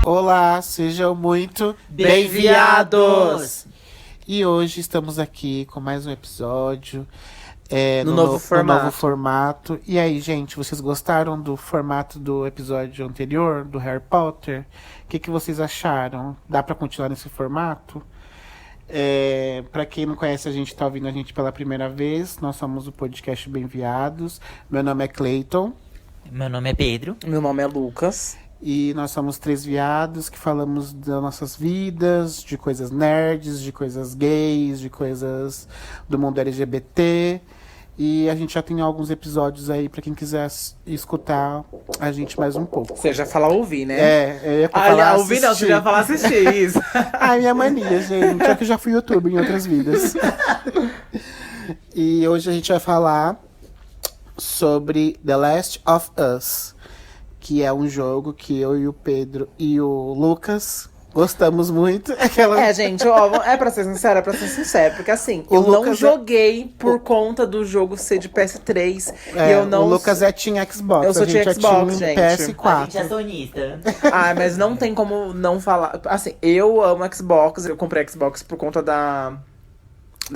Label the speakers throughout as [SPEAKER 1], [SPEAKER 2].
[SPEAKER 1] Olá, sejam muito
[SPEAKER 2] bem-vindos!
[SPEAKER 1] E hoje estamos aqui com mais um episódio
[SPEAKER 2] no novo
[SPEAKER 1] formato. E aí, gente, vocês gostaram do formato do episódio anterior, do Harry Potter? O que vocês acharam? Dá pra continuar nesse formato? Pra quem não conhece, a gente tá ouvindo a gente pela primeira vez. Nós somos o podcast Bem-Viados. Meu nome é Clayton.
[SPEAKER 3] Meu nome é Pedro.
[SPEAKER 2] Meu nome é Lucas.
[SPEAKER 1] E nós somos três viados que falamos das nossas vidas, de coisas nerds, de coisas gays, de coisas do mundo LGBT. E a gente já tem alguns episódios aí pra quem quiser escutar a gente mais um pouco.
[SPEAKER 2] Você já fala ouvir, né?
[SPEAKER 1] Eu ia falar
[SPEAKER 2] ouvir não, você já fala assistir isso.
[SPEAKER 1] Ai, minha mania, gente. É que eu já fui youtuber em outras vidas. E hoje a gente vai falar sobre The Last of Us, que é um jogo que eu e o Pedro e o Lucas gostamos muito.
[SPEAKER 2] Gente, ó, pra ser sincero, porque assim, eu não joguei por conta do jogo ser de PS3. E eu não...
[SPEAKER 1] O Lucas é Team Xbox.
[SPEAKER 2] Eu sou Team Xbox, gente.
[SPEAKER 1] PS4.
[SPEAKER 3] A gente é sonista.
[SPEAKER 2] Mas não tem como não falar. Assim, eu amo Xbox, eu comprei Xbox por conta da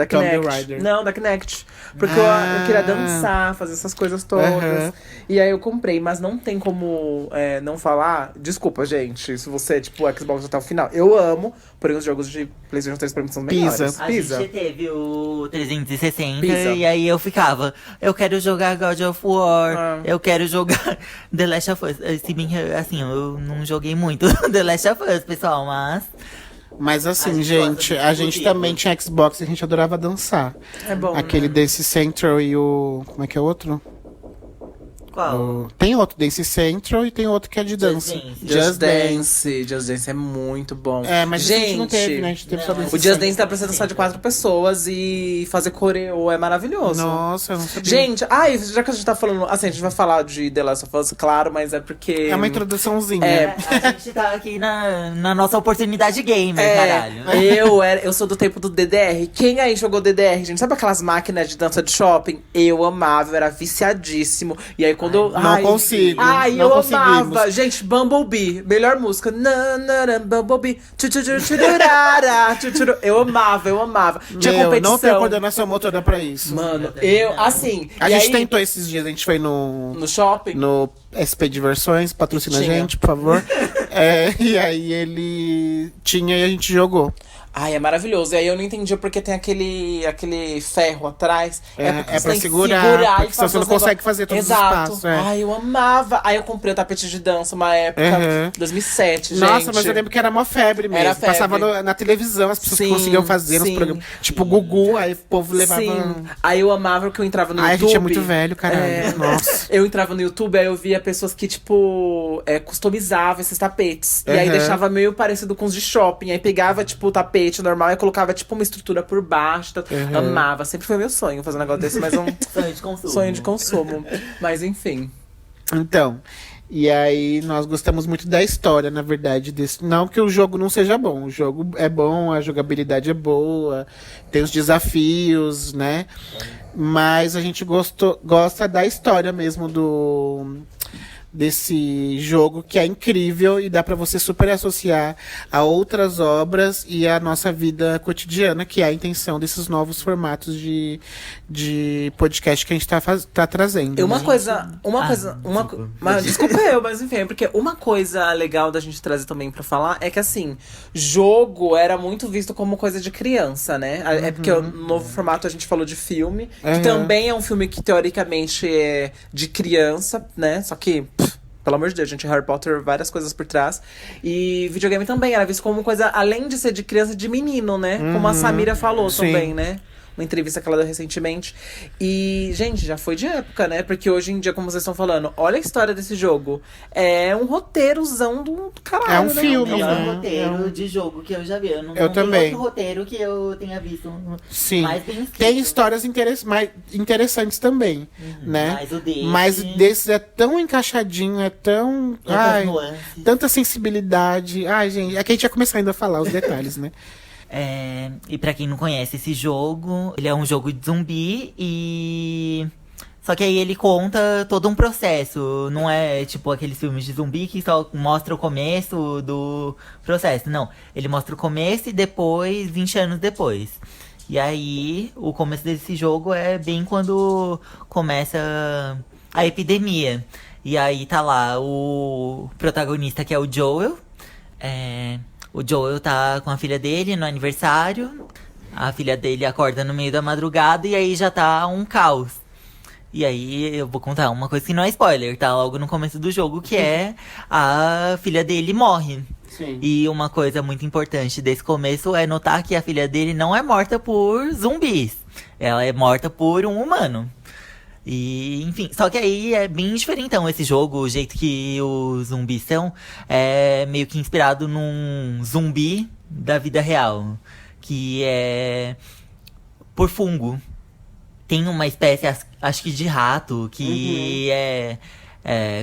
[SPEAKER 2] Kinect. Não, da Kinect. Porque eu queria dançar, fazer essas coisas todas.
[SPEAKER 1] Uhum.
[SPEAKER 2] E aí eu comprei, mas não tem como não falar. Desculpa, gente, se você é tipo Xbox até o final. Eu amo, porém os jogos de PlayStation 3 pra mim são melhores.
[SPEAKER 3] A gente teve o 360
[SPEAKER 2] Pisa.
[SPEAKER 3] E aí eu ficava, eu quero jogar God of War, eu quero jogar The Last of Us. Se bem que, assim, eu não joguei muito The Last of Us, pessoal,
[SPEAKER 1] Mas assim, gente, a gente também tinha Xbox e a gente adorava dançar.
[SPEAKER 2] É bom.
[SPEAKER 1] Aquele Dance Central e o... Como é que é o outro?
[SPEAKER 3] Qual?
[SPEAKER 1] Tem outro Dance Central e tem outro que é de dança.
[SPEAKER 2] Just Dance é muito bom.
[SPEAKER 1] Mas a gente não teve, né? A gente teve só Dance
[SPEAKER 2] O Just Dance dá pra você dançar de 4 pessoas e fazer coreo, é maravilhoso.
[SPEAKER 1] Nossa, eu não sabia.
[SPEAKER 2] Gente, já que a gente tá falando, assim, a gente vai falar de The Last of Us, claro, mas é porque...
[SPEAKER 1] É uma introduçãozinha.
[SPEAKER 3] A gente tá aqui na nossa oportunidade gamer, caralho.
[SPEAKER 2] Eu sou do tempo do DDR. Quem aí jogou DDR, gente? Sabe aquelas máquinas de dança de shopping? Eu amava, eu era viciadíssimo. E aí quando eu...
[SPEAKER 1] Não consigo.
[SPEAKER 2] Eu amava. Gente, Bumblebee, melhor música. Bumblebee. Eu amava. Tinha competição.
[SPEAKER 1] Não tenho coordenação motora pra isso.
[SPEAKER 2] Mano, assim...
[SPEAKER 1] A gente tentou esses dias, a gente foi
[SPEAKER 2] no shopping?
[SPEAKER 1] No SP Diversões, patrocina a gente, por favor. E aí ele tinha e a gente jogou.
[SPEAKER 2] É maravilhoso. E aí eu não entendi porque tem aquele ferro atrás.
[SPEAKER 1] Porque pra segurar porque senão você não consegue fazer todos os passos.
[SPEAKER 2] Eu amava. Aí eu comprei o tapete de dança uma época, 2007, gente.
[SPEAKER 1] Nossa, mas eu lembro que era uma febre mesmo.
[SPEAKER 2] Era febre.
[SPEAKER 1] Passava na televisão, as pessoas conseguiam fazer nos programas. Tipo Gugu, aí o povo levava...
[SPEAKER 2] Sim. Aí eu amava que eu entrava no YouTube.
[SPEAKER 1] A gente é muito velho, caralho. Nossa.
[SPEAKER 2] Eu entrava no YouTube, aí eu via pessoas que, tipo, customizavam esses tapetes. E aí deixava meio parecido com os de shopping. Aí pegava, tipo, o tapete normal e colocava tipo uma estrutura por baixo. Amava, sempre foi meu sonho fazer um negócio desse, mas sonho de consumo. Mas enfim.
[SPEAKER 1] Então, e aí nós gostamos muito da história, na verdade, desse. Não que o jogo não seja bom, o jogo é bom, a jogabilidade é boa, tem os desafios, né? Mas a gente gosta da história mesmo desse jogo, que é incrível e dá pra você super associar a outras obras e a nossa vida cotidiana, que é a intenção desses novos formatos de podcast que a gente tá trazendo.
[SPEAKER 2] Mas enfim, porque uma coisa legal da gente trazer também pra falar é que, assim, jogo era muito visto como coisa de criança, né? É porque no novo formato a gente falou de filme, que também é um filme que teoricamente é de criança, né? Só que... Pelo amor de Deus, gente, Harry Potter, várias coisas por trás. E videogame também era visto como coisa, além de ser de criança, de menino, né? Como a Samira falou também, né? Uma entrevista que ela deu recentemente. E, gente, já foi de época, né? Porque hoje em dia, como vocês estão falando, olha a história desse jogo. É um roteirozão do caralho.
[SPEAKER 1] É um filme,
[SPEAKER 3] né? É
[SPEAKER 1] né?
[SPEAKER 3] um roteiro de jogo que eu já vi.
[SPEAKER 1] Eu também.
[SPEAKER 3] Tem outro roteiro que eu tenha visto.
[SPEAKER 1] Sim.
[SPEAKER 3] Mais bem escrito.
[SPEAKER 1] Tem histórias mais interessantes também, né? Mas desse é tão encaixadinho, é tão... tanta sensibilidade. Ai, gente, é que a gente ia começar ainda a falar os detalhes, né?
[SPEAKER 3] E pra quem não conhece esse jogo, ele é um jogo de zumbi e... Só que aí ele conta todo um processo. Não é tipo aqueles filmes de zumbi que só mostra o começo do processo. Não, ele mostra o começo e depois, 20 anos depois. E aí, o começo desse jogo é bem quando começa a epidemia. E aí tá lá o protagonista, que é o Joel. O Joel tá com a filha dele no aniversário. A filha dele acorda no meio da madrugada e aí já tá um caos. E aí eu vou contar uma coisa que não é spoiler, tá? Logo no começo do jogo, que é a filha dele morre.
[SPEAKER 1] Sim.
[SPEAKER 3] E uma coisa muito importante desse começo é notar que a filha dele não é morta por zumbis. Ela é morta por um humano. E, enfim, só que aí é bem diferentão esse jogo, o jeito que os zumbis são, é meio que inspirado num zumbi da vida real, que é por fungo. Tem uma espécie, acho que de rato, que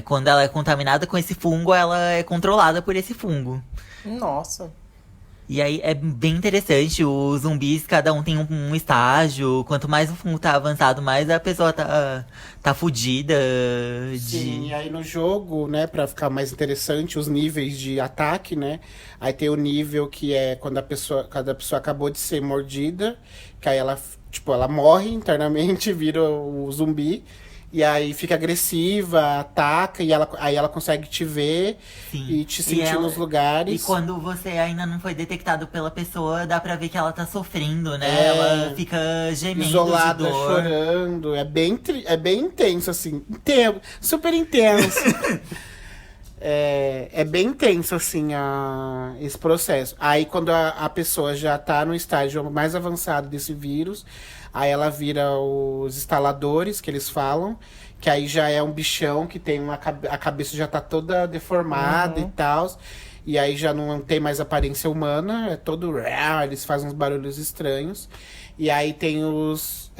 [SPEAKER 3] quando ela é contaminada com esse fungo, ela é controlada por esse fungo.
[SPEAKER 2] Nossa.
[SPEAKER 3] E aí é bem interessante, os zumbis, cada um tem um estágio. Quanto mais o fungo tá avançado, mais a pessoa tá fudida.
[SPEAKER 1] Sim, e aí no jogo, né, pra ficar mais interessante, os níveis de ataque, né? Aí tem o nível que é quando a pessoa acabou de ser mordida, que aí ela, tipo, ela morre internamente, vira o zumbi. E aí fica agressiva, ataca, e aí ela consegue te ver.
[SPEAKER 3] Sim.
[SPEAKER 1] E te sentir nos lugares.
[SPEAKER 3] E quando você ainda não foi detectado pela pessoa, dá pra ver que ela tá sofrendo, né? Ela fica gemendo
[SPEAKER 1] isolada,
[SPEAKER 3] de dor.
[SPEAKER 1] chorando. É bem intenso, assim. Super intenso. É bem intenso, assim, esse processo. Aí, quando a pessoa já tá no estágio mais avançado desse vírus, aí ela vira os instaladores, que eles falam, que aí já é um bichão que tem a cabeça já tá toda deformada e tal. E aí já não tem mais aparência humana, é todo... Eles fazem uns barulhos estranhos. E aí tem os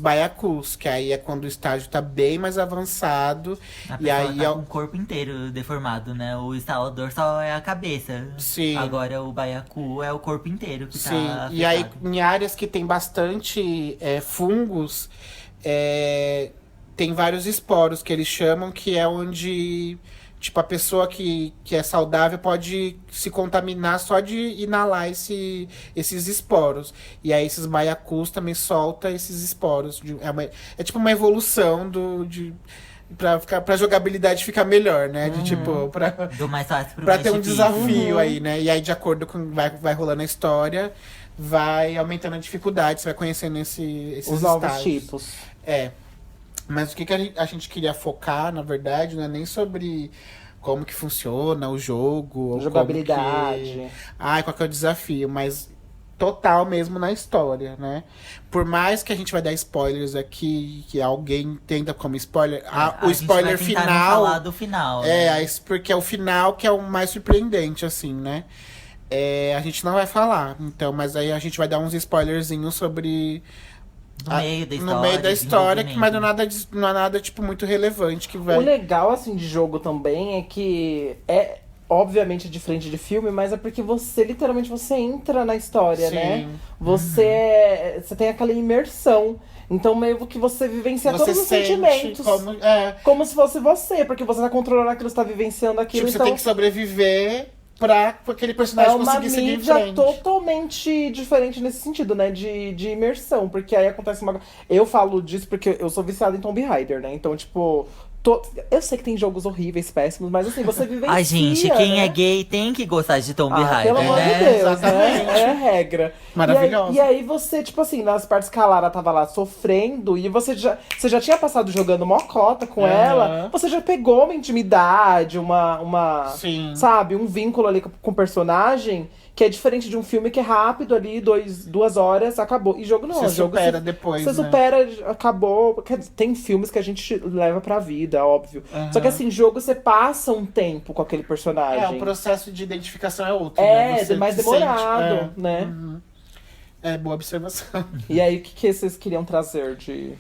[SPEAKER 1] baiacus, que aí é quando o estágio tá bem mais avançado.
[SPEAKER 3] A
[SPEAKER 1] e
[SPEAKER 3] pessoa
[SPEAKER 1] aí
[SPEAKER 3] tá com o corpo inteiro deformado, né? O instalador só é a cabeça.
[SPEAKER 1] Sim.
[SPEAKER 3] Agora o baiacu é o corpo inteiro que
[SPEAKER 1] Sim.
[SPEAKER 3] tá afetado.
[SPEAKER 1] E aí em áreas que tem bastante fungos, tem vários esporos que eles chamam, que é onde... Tipo, a pessoa que é saudável pode se contaminar só de inalar esses esporos. E aí esses baiacus também soltam esses esporos. É tipo uma evolução pra jogabilidade ficar melhor, né? De tipo,
[SPEAKER 3] Do mais fácil pro
[SPEAKER 1] pra
[SPEAKER 3] mais
[SPEAKER 1] ter um
[SPEAKER 3] difícil.
[SPEAKER 1] desafio aí, né? E aí, de acordo com vai rolando a história, vai aumentando a dificuldade, você vai conhecendo esses
[SPEAKER 2] Os novos
[SPEAKER 1] estágios.
[SPEAKER 2] tipos.
[SPEAKER 1] Mas o que a gente queria focar, na verdade, não é nem sobre como que funciona o jogo. Ou
[SPEAKER 2] jogabilidade.
[SPEAKER 1] Qual que é o desafio, mas total mesmo na história, né? Por mais que a gente vai dar spoilers aqui, que alguém entenda como spoiler, o spoiler
[SPEAKER 3] gente vai tentar
[SPEAKER 1] final...
[SPEAKER 3] não falar do final, né?
[SPEAKER 1] Porque é o final que é o mais surpreendente, assim, né? A gente não vai falar, então, mas aí a gente vai dar uns spoilerzinhos sobre...
[SPEAKER 3] No meio da história,
[SPEAKER 1] mas não é nada tipo, muito relevante que vai...
[SPEAKER 2] O legal, assim, de jogo também é que obviamente diferente de filme, mas é porque você literalmente entra na história,
[SPEAKER 1] Sim.
[SPEAKER 2] né? Você tem aquela imersão. Então meio que você vivencia todos os sentimentos. Como se fosse você, porque você tá controlando aquilo, você tá vivenciando aquilo.
[SPEAKER 1] Tipo,
[SPEAKER 2] então...
[SPEAKER 1] você tem que sobreviver pra aquele personagem conseguir seguir em frente.
[SPEAKER 2] É uma mídia totalmente diferente nesse sentido, né? De imersão. Porque aí acontece uma... Eu falo disso porque eu sou viciada em Tomb Raider, né? Então, tipo... Eu sei que tem jogos horríveis, péssimos, mas assim, você vivencia,
[SPEAKER 3] Ai, gente, quem
[SPEAKER 2] né?
[SPEAKER 3] é gay tem que gostar de Tomb Raider,
[SPEAKER 2] pelo amor de
[SPEAKER 3] né?
[SPEAKER 2] Deus,
[SPEAKER 1] Exatamente.
[SPEAKER 2] né? É a regra.
[SPEAKER 1] Maravilhosa.
[SPEAKER 2] E aí você, tipo assim, nas partes que a Lara tava lá sofrendo, e você já tinha passado jogando mocota com ela, você já pegou uma intimidade,
[SPEAKER 1] Sim.
[SPEAKER 2] sabe, um vínculo ali com o personagem, que é diferente de um filme que é rápido ali, 2 horas, acabou. E jogo não,
[SPEAKER 1] Você
[SPEAKER 2] jogo
[SPEAKER 1] supera depois,
[SPEAKER 2] Você
[SPEAKER 1] né?
[SPEAKER 2] supera, acabou. Tem filmes que a gente leva pra vida, óbvio. Só que assim, jogo você passa um tempo com aquele personagem.
[SPEAKER 1] O processo de identificação é outro, né? Você
[SPEAKER 2] mais
[SPEAKER 1] se
[SPEAKER 2] demorado,
[SPEAKER 1] sente,
[SPEAKER 2] né?
[SPEAKER 1] Boa observação.
[SPEAKER 2] E aí, o que vocês queriam trazer de...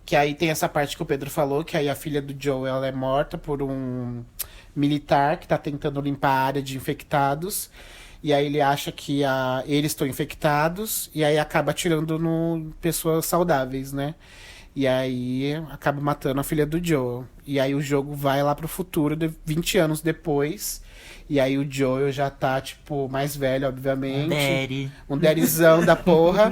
[SPEAKER 1] Que aí tem essa parte que o Pedro falou, que aí a filha do Joe, ela é morta por um militar que tá tentando limpar a área de infectados. E aí ele acha que eles estão infectados. E aí acaba atirando no pessoas saudáveis, né? E aí acaba matando a filha do Joel. E aí o jogo vai lá pro futuro, 20 anos depois. E aí o Joel já tá, tipo, mais velho, obviamente.
[SPEAKER 3] Daddy.
[SPEAKER 1] Um daddyzão da porra.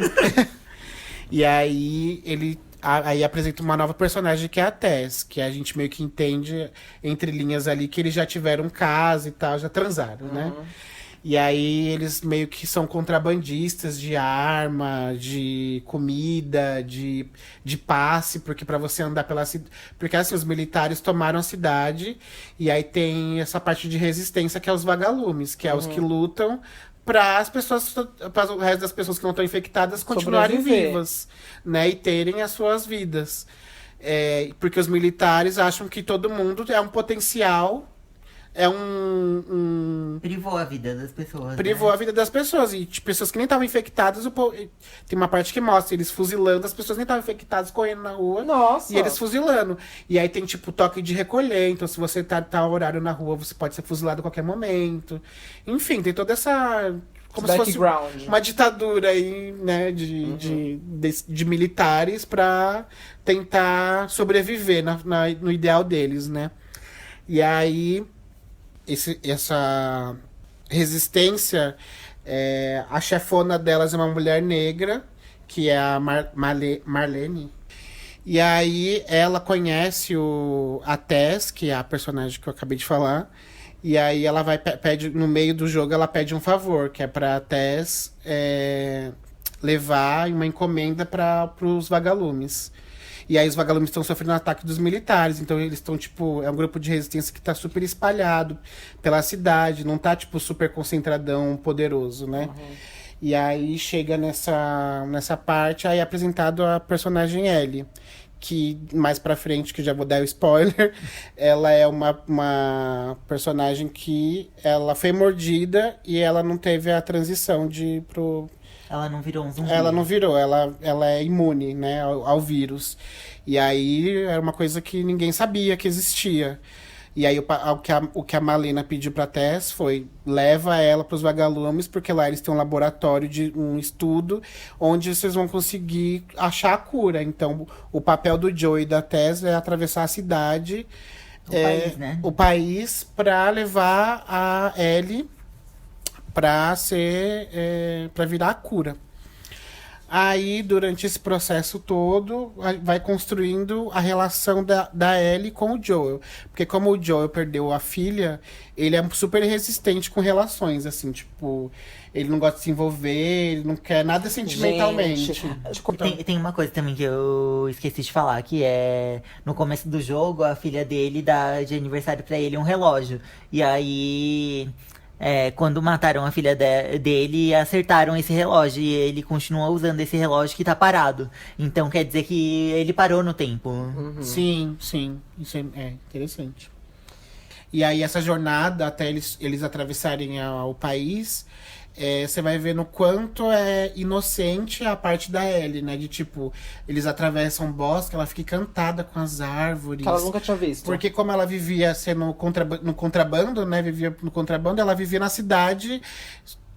[SPEAKER 1] E aí aí apresenta uma nova personagem que é a Tess. Que a gente meio que entende entre linhas ali que eles já tiveram casa e tal, já transaram, né? E aí eles meio que são contrabandistas de arma, de comida, de passe, porque pra você andar pela cidade. Porque assim, os militares tomaram a cidade, e aí tem essa parte de resistência que é os vagalumes, que é os que lutam para as pessoas, para o resto das pessoas que não estão infectadas continuarem
[SPEAKER 2] Sobreviver.
[SPEAKER 1] vivas, né? E terem as suas vidas. Porque os militares acham que todo mundo é um potencial.
[SPEAKER 3] Privou a vida das pessoas.
[SPEAKER 1] Privou
[SPEAKER 3] né?
[SPEAKER 1] a vida das pessoas. E tipo, pessoas que nem estavam infectadas, tem uma parte que mostra eles fuzilando, as pessoas nem estavam infectadas correndo na rua.
[SPEAKER 2] Nossa.
[SPEAKER 1] E eles fuzilando. E aí tem, tipo, toque de recolher. Então, se você tá horário na rua, você pode ser fuzilado a qualquer momento. Enfim, tem toda essa. Como se fosse
[SPEAKER 2] Background.
[SPEAKER 1] uma ditadura aí, né, de militares pra tentar sobreviver no ideal deles, né? E aí, essa resistência, a chefona delas é uma mulher negra, que é a Marlene. E aí ela conhece a Tess, que é a personagem que eu acabei de falar. E aí ela pede, no meio do jogo, ela pede um favor, que é pra Tess levar uma encomenda pros vagalumes. E aí os vagalumes estão sofrendo um ataque dos militares. Então eles estão, tipo, é um grupo de resistência que tá super espalhado pela cidade. Não tá, tipo, super concentradão, poderoso, né? E aí chega nessa parte, aí é apresentado a personagem Ellie. Que mais pra frente, que já vou dar o spoiler, ela é uma personagem que ela foi mordida e ela não teve a transição
[SPEAKER 3] Ela não virou um zumbi.
[SPEAKER 1] ela não virou, ela é imune, né, ao vírus. E aí era uma coisa que ninguém sabia que existia. E aí o que a Malena pediu pra Tess foi: leva ela pros vagalumes, porque lá eles têm um laboratório de um estudo onde vocês vão conseguir achar a cura. Então o papel do Joe e da Tess é atravessar a cidade,
[SPEAKER 3] país, né?
[SPEAKER 1] o país, pra levar a Ellie pra virar a cura. Aí, durante esse processo todo, vai construindo a relação da Ellie com o Joel. Porque como o Joel perdeu a filha, ele é super resistente com relações, assim, tipo... Ele não gosta de se envolver, ele não quer nada sentimentalmente.
[SPEAKER 2] Gente,
[SPEAKER 3] Tem uma coisa também que eu esqueci de falar, que é... No começo do jogo, a filha dele dá de aniversário pra ele um relógio. E aí... quando mataram a filha dele, acertaram esse relógio. E ele continua usando esse relógio que tá parado. Então quer dizer que ele parou no tempo.
[SPEAKER 1] Sim. Isso é interessante. E aí essa jornada, até eles atravessarem o país, você vai vendo o quanto é inocente a parte da Ellie, né? De tipo, eles atravessam um bosque, ela fica encantada com as árvores.
[SPEAKER 2] que ela nunca tinha visto.
[SPEAKER 1] Porque como ela vivia sendo no contrabando, né? Vivia no contrabando, ela vivia na cidade,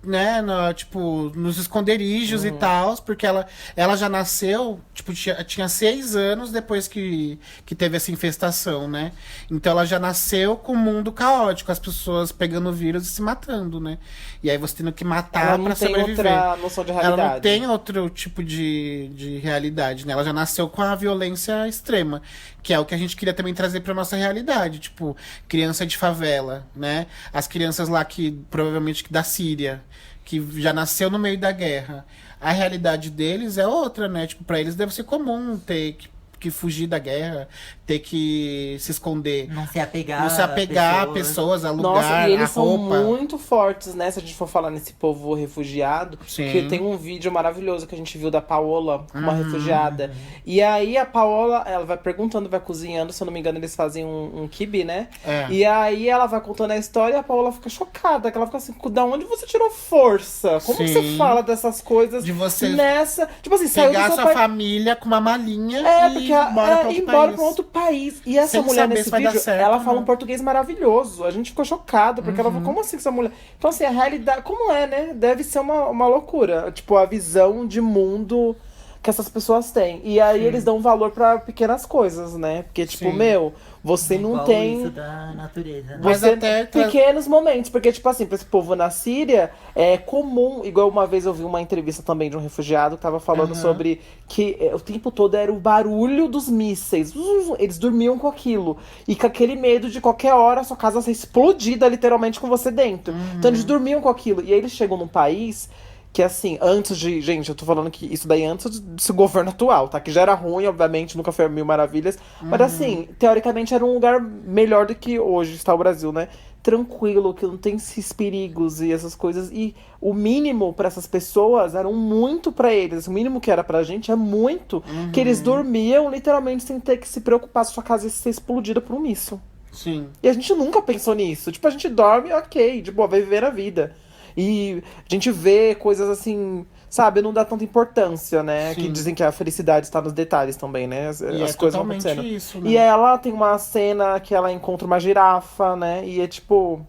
[SPEAKER 1] né? Tipo, nos esconderijos e tal. Porque ela já nasceu, tipo, tinha 6 anos depois que teve essa infestação, né? Então ela já nasceu com o mundo caótico, as pessoas pegando o vírus e se matando, né? E aí você tendo que matar
[SPEAKER 2] Ela não
[SPEAKER 1] pra
[SPEAKER 2] tem
[SPEAKER 1] sobreviver.
[SPEAKER 2] outra noção de realidade.
[SPEAKER 1] Ela não tem outro tipo de realidade, né? Ela já nasceu com a violência extrema, que é o que a gente queria também trazer pra nossa realidade. Tipo, criança de favela, né? As crianças lá provavelmente da Síria, que já nasceu no meio da guerra. A realidade deles é outra, né? Tipo, pra eles deve ser comum ter que fugir da guerra, ter que se esconder.
[SPEAKER 3] Não se apegar
[SPEAKER 1] a pessoas, a lugar,
[SPEAKER 2] Nossa, e eles
[SPEAKER 1] a
[SPEAKER 2] são
[SPEAKER 1] roupa.
[SPEAKER 2] muito fortes, né? Se a gente for falar nesse povo refugiado.
[SPEAKER 1] Sim.
[SPEAKER 2] Que tem um vídeo maravilhoso que a gente viu da Paola, uma refugiada. E aí a Paola, ela vai perguntando, vai cozinhando. Se eu não me engano, eles fazem um quibe, né? E aí ela vai contando a história e a Paola fica chocada. Que ela fica assim, da onde você tirou força? Como que
[SPEAKER 1] Sim.
[SPEAKER 2] você fala dessas coisas
[SPEAKER 1] De você
[SPEAKER 2] nessa... Tipo assim, saiu do
[SPEAKER 1] pegar
[SPEAKER 2] seu
[SPEAKER 1] sua
[SPEAKER 2] país.
[SPEAKER 1] família com uma malinha e
[SPEAKER 2] Porque
[SPEAKER 1] embora pra outro
[SPEAKER 2] ir embora
[SPEAKER 1] país.
[SPEAKER 2] pra outro país. E essa
[SPEAKER 1] Sem
[SPEAKER 2] mulher
[SPEAKER 1] saber
[SPEAKER 2] nesse
[SPEAKER 1] se vai dar
[SPEAKER 2] vídeo,
[SPEAKER 1] certo,
[SPEAKER 2] ela fala
[SPEAKER 1] né?
[SPEAKER 2] um português maravilhoso. A gente ficou chocado, porque ela falou, como assim essa mulher? Então, assim, a realidade, como é, né? Deve ser uma loucura. Tipo, a visão de mundo que essas pessoas têm. E aí eles dão valor pra pequenas coisas, né? Porque, tipo,
[SPEAKER 1] Sim.
[SPEAKER 2] meu, você não
[SPEAKER 3] Igual
[SPEAKER 2] tem.
[SPEAKER 3] isso da natureza, né?
[SPEAKER 1] Mas
[SPEAKER 2] Você,
[SPEAKER 1] até
[SPEAKER 2] pequenos momentos, porque, tipo assim, pra esse povo na Síria, é comum, igual uma vez eu vi uma entrevista também de um refugiado que tava falando sobre que o tempo todo era o barulho dos mísseis. Eles dormiam com aquilo. E com aquele medo de qualquer hora a sua casa ser explodida literalmente com você dentro. Então eles dormiam com aquilo. E aí eles chegam num país que, assim, antes de. Gente, eu tô falando que isso daí antes desse governo atual, tá? Que já era ruim, obviamente, nunca foi a mil maravilhas. Mas, assim, teoricamente era um lugar melhor do que hoje está o Brasil, né? Tranquilo, que não tem esses perigos e essas coisas. E o mínimo pra essas pessoas era um muito pra eles. O mínimo que era pra gente é muito. Que eles dormiam literalmente sem ter que se preocupar se sua casa ia ser explodida por um míssil.
[SPEAKER 1] Sim.
[SPEAKER 2] E a gente nunca pensou nisso. Tipo, a gente dorme, ok, de boa, vai viver a vida. E a gente vê coisas assim, sabe, não dá tanta importância, né?
[SPEAKER 1] Sim.
[SPEAKER 2] Que dizem que a felicidade está nos detalhes também, né? As
[SPEAKER 1] E
[SPEAKER 2] coisas
[SPEAKER 1] é
[SPEAKER 2] vão
[SPEAKER 1] totalmente
[SPEAKER 2] acontecendo.
[SPEAKER 1] isso, né?
[SPEAKER 2] E ela tem uma cena que ela encontra uma girafa, né? E é tipo.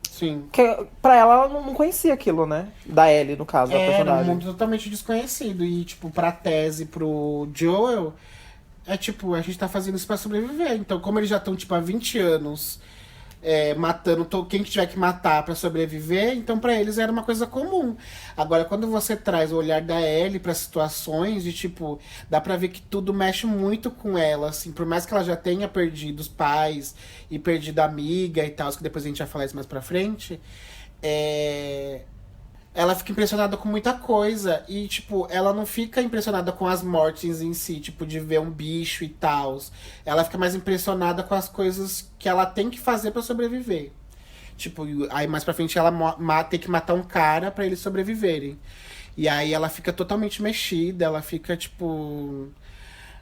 [SPEAKER 1] Sim.
[SPEAKER 2] Pra ela não conhecia aquilo, né? Da Ellie, no caso, da
[SPEAKER 1] Era um
[SPEAKER 2] personagem.
[SPEAKER 1] mundo totalmente desconhecido. E, tipo, pra tese, pro Joel, é tipo, a gente tá fazendo isso pra sobreviver. Então, como eles já estão, tipo, há 20 anos matando quem que tiver que matar pra sobreviver, então pra eles era uma coisa comum. Agora, quando você traz o olhar da Ellie pra situações de, tipo, dá pra ver que tudo mexe muito com ela, assim, por mais que ela já tenha perdido os pais e perdido a amiga e tal, que depois a gente vai falar isso mais pra frente, ela fica impressionada com muita coisa. E, tipo, ela não fica impressionada com as mortes em si, tipo, de ver um bicho e tal. Ela fica mais impressionada com as coisas que ela tem que fazer pra sobreviver. Tipo, aí mais pra frente ela tem que matar um cara pra eles sobreviverem. E aí ela fica totalmente mexida, ela fica, tipo...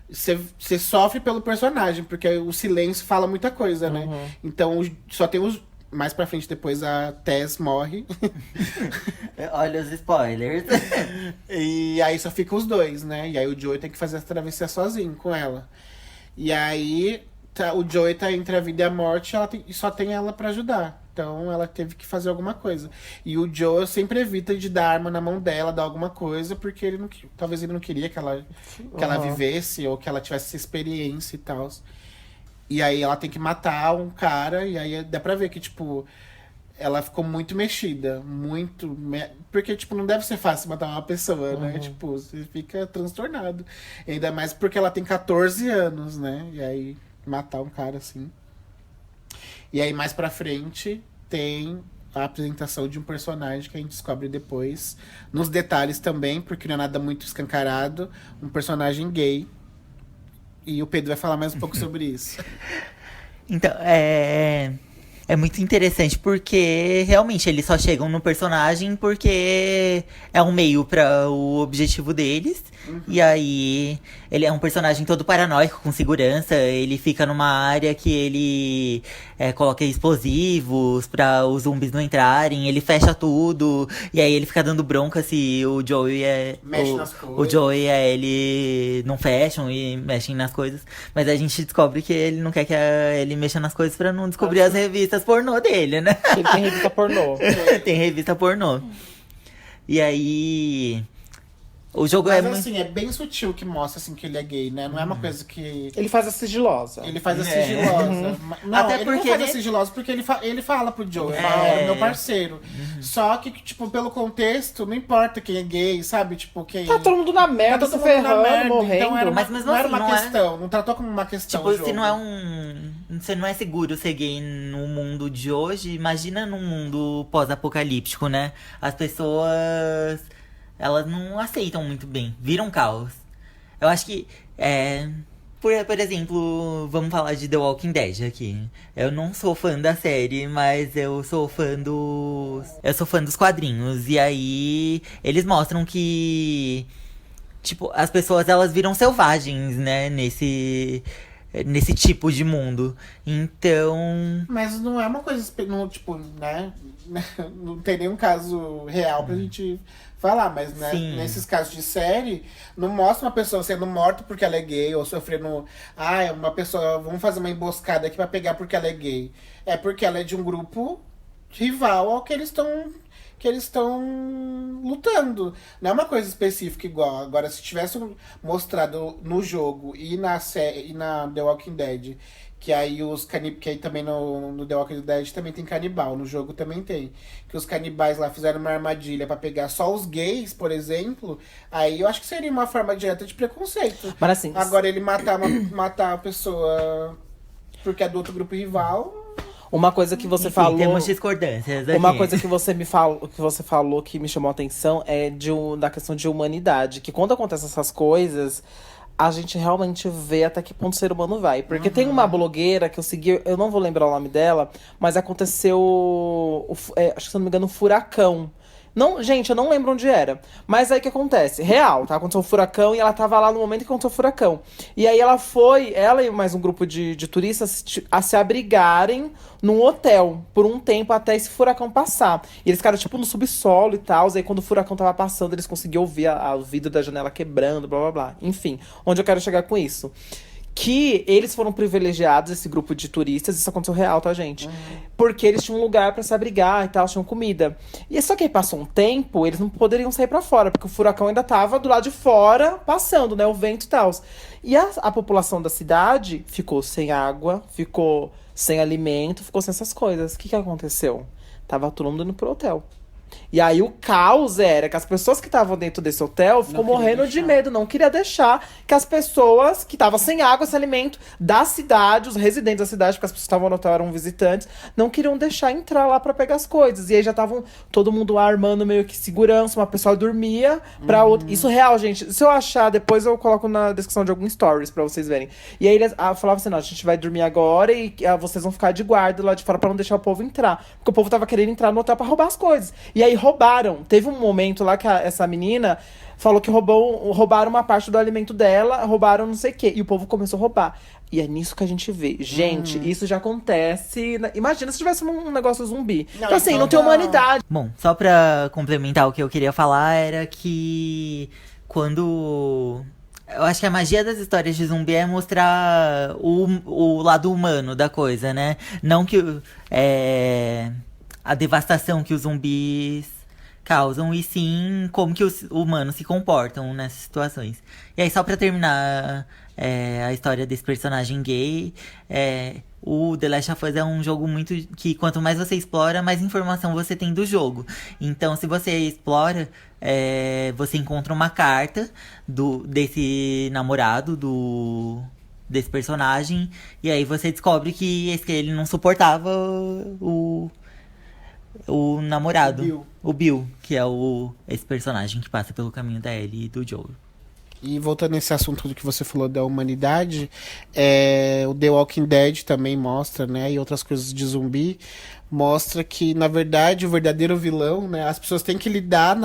[SPEAKER 1] Você sofre pelo personagem, porque o silêncio fala muita coisa, né? Então, só tem os... Mais pra frente, depois, a Tess morre.
[SPEAKER 3] Olha os spoilers.
[SPEAKER 1] E aí só fica os dois, né? E aí o Joey tem que fazer essa travessia sozinho com ela. E aí o Joey tá entre a vida e a morte e só tem ela pra ajudar. Então ela teve que fazer alguma coisa. E o Joel sempre evita de dar arma na mão dela, dar alguma coisa, porque ele não, talvez ele não queria que ela vivesse ou que ela tivesse essa experiência e tal. E aí ela tem que matar um cara, e aí dá pra ver que, tipo, ela ficou muito mexida. Porque, tipo, não deve ser fácil matar uma pessoa, né? Tipo, você fica transtornado. Ainda mais porque ela tem 14 anos, né? E aí, matar um cara assim. E aí, mais pra frente, tem a apresentação de um personagem que a gente descobre depois. Nos detalhes também, porque não é nada muito escancarado. Um personagem gay. E o Pedro vai falar mais um pouco sobre isso.
[SPEAKER 3] Então, é muito interessante porque realmente eles só chegam no personagem porque é um meio para o objetivo deles. E aí ele é um personagem todo paranoico, com segurança. Ele fica numa área que ele coloca explosivos para os zumbis não entrarem. Ele fecha tudo. E aí ele fica dando bronca se o Joey
[SPEAKER 1] Mexe nas coisas.
[SPEAKER 3] o Joey ele não fecham e mexem nas coisas. Mas a gente descobre que ele não quer que ele mexa nas coisas pra não descobrir as revistas pornô dele, né?
[SPEAKER 2] Ele tem revista pornô.
[SPEAKER 3] Tem revista pornô. E aí... O jogo
[SPEAKER 1] Mas
[SPEAKER 3] é muito...
[SPEAKER 1] assim, é bem sutil que mostra assim, que ele é gay, né? Não é uma coisa que...
[SPEAKER 2] Ele faz a sigilosa.
[SPEAKER 1] Ele faz a sigilosa. Não,
[SPEAKER 3] Até
[SPEAKER 1] ele
[SPEAKER 3] porque
[SPEAKER 1] não faz
[SPEAKER 3] ele-
[SPEAKER 1] a sigilosa porque ele fala pro Joe, ele fala, é meu parceiro. Só que, tipo, pelo contexto, não importa quem é gay, sabe? Tipo, quem...
[SPEAKER 2] Tá todo mundo na merda,
[SPEAKER 1] todo
[SPEAKER 2] se
[SPEAKER 1] mundo na
[SPEAKER 2] ferrando,
[SPEAKER 1] merda,
[SPEAKER 2] morrendo.
[SPEAKER 1] Então era uma,
[SPEAKER 3] Mas mesmo
[SPEAKER 1] não era
[SPEAKER 3] assim,
[SPEAKER 1] uma
[SPEAKER 3] não é-
[SPEAKER 1] questão, não tratou como uma questão o
[SPEAKER 3] Tipo,
[SPEAKER 1] jogo.
[SPEAKER 3] se não é um... Você não é seguro ser gay no mundo de hoje, imagina num mundo pós-apocalíptico, né? As pessoas... Elas não aceitam muito bem. Viram caos. Eu acho que... Por exemplo, vamos falar de The Walking Dead aqui. Eu não sou fã da série, mas eu sou fã dos... Eu sou fã dos quadrinhos. E aí, eles mostram que... Tipo, as pessoas, elas viram selvagens, né? Nesse tipo de mundo. Então...
[SPEAKER 1] Mas não é uma coisa, não, tipo, né? Não tem nenhum caso real pra gente falar, mas né,
[SPEAKER 3] Sim.
[SPEAKER 1] nesses casos de série, não mostra uma pessoa sendo morta porque ela é gay, ou sofrendo. Ah, é uma pessoa. Vamos fazer uma emboscada aqui pra pegar porque ela é gay. É porque ela é de um grupo rival ao que eles estão lutando. Não é uma coisa específica igual. Agora, se tivesse mostrado no jogo e na série e na The Walking Dead, que aí que aí também no The Walking Dead também tem canibal, no jogo também tem. Que os canibais lá fizeram uma armadilha pra pegar só os gays, por exemplo, aí eu acho que seria uma forma direta de preconceito.
[SPEAKER 2] Mas assim,
[SPEAKER 1] Agora ele matar a pessoa porque é do outro grupo rival.
[SPEAKER 2] uma coisa que você
[SPEAKER 3] Enfim,
[SPEAKER 2] falou.
[SPEAKER 3] temos discordâncias aqui.
[SPEAKER 2] Uma coisa que você falou que me chamou a atenção é da questão de humanidade. Que quando acontecem essas coisas, a gente realmente vê até que ponto o ser humano vai. Porque tem uma blogueira que eu segui, eu não vou lembrar o nome dela, mas aconteceu, acho que se não me engano, um furacão. Não, gente, eu não lembro onde era. Mas aí o que acontece? Real, tá? Aconteceu um furacão e ela tava lá no momento que aconteceu o furacão. E aí ela e mais um grupo de turistas a se abrigarem num hotel por um tempo até esse furacão passar. E eles ficaram, tipo, no subsolo e tal. Aí quando o furacão tava passando, eles conseguiam ouvir o vidro da janela quebrando, blá blá blá. Enfim, onde eu quero chegar com isso? Que eles foram privilegiados, esse grupo de turistas, isso aconteceu real, tá, gente? Porque eles tinham um lugar pra se abrigar e tal, tinham comida. E só que aí passou um tempo, eles não poderiam sair pra fora, porque o furacão ainda tava do lado de fora, passando, né, o vento e tal. E a população da cidade ficou sem água, ficou sem alimento, ficou sem essas coisas. O que aconteceu? Tava todo mundo indo pro hotel. E aí o caos era que as pessoas que estavam dentro desse hotel ficou morrendo de medo, não queria deixar que as pessoas que estavam sem água, sem alimento da cidade, os residentes da cidade, porque as pessoas que estavam no hotel eram visitantes, não queriam deixar entrar lá pra pegar as coisas. E aí já estavam todo mundo armando meio que segurança, uma pessoa dormia pra outra. Isso é real, gente. Se eu achar, depois eu coloco na descrição de algum stories pra vocês verem. E aí eles falavam assim, não, a gente vai dormir agora e vocês vão ficar de guarda lá de fora pra não deixar o povo entrar. Porque o povo tava querendo entrar no hotel pra roubar as coisas. E aí roubaram. Teve um momento lá que essa menina falou que roubaram uma parte do alimento dela, roubaram não sei o quê. E o povo começou a roubar. E é nisso que a gente vê. Gente, isso já acontece. Imagina se tivesse um negócio zumbi.
[SPEAKER 1] Não,
[SPEAKER 2] então, assim,
[SPEAKER 1] então
[SPEAKER 2] não tem humanidade.
[SPEAKER 3] Bom, só pra complementar o que eu queria falar era que quando. Eu acho que a magia das histórias de zumbi é mostrar o lado humano da coisa, né? Não que a devastação que os zumbis causam, e sim como que os humanos se comportam nessas situações. E aí, só pra terminar a história desse personagem gay, o The Last of Us é um jogo muito que quanto mais você explora, mais informação você tem do jogo. Então, se você explora, você encontra uma carta desse namorado desse personagem, e aí você descobre que ele não suportava o namorado, o Bill, que é esse personagem que passa pelo caminho da Ellie e do Joel.
[SPEAKER 1] E voltando nesse assunto do que você falou da humanidade, o The Walking Dead também mostra, né, e outras coisas de zumbi, mostra que, na verdade, o verdadeiro vilão, né, as pessoas têm que lidar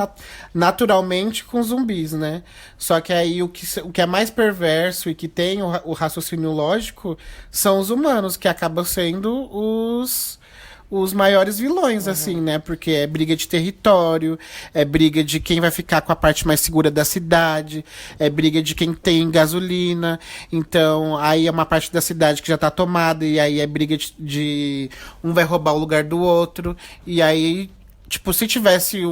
[SPEAKER 1] naturalmente com zumbis, né? Só que aí o que é mais perverso e que tem o raciocínio lógico são os humanos, que acabam sendo os maiores vilões, assim, né? Porque é briga de território, é briga de quem vai ficar com a parte mais segura da cidade, é briga de quem tem gasolina. Então, aí é uma parte da cidade que já tá tomada, e aí é briga de um vai roubar o lugar do outro. E aí, tipo, se tivesse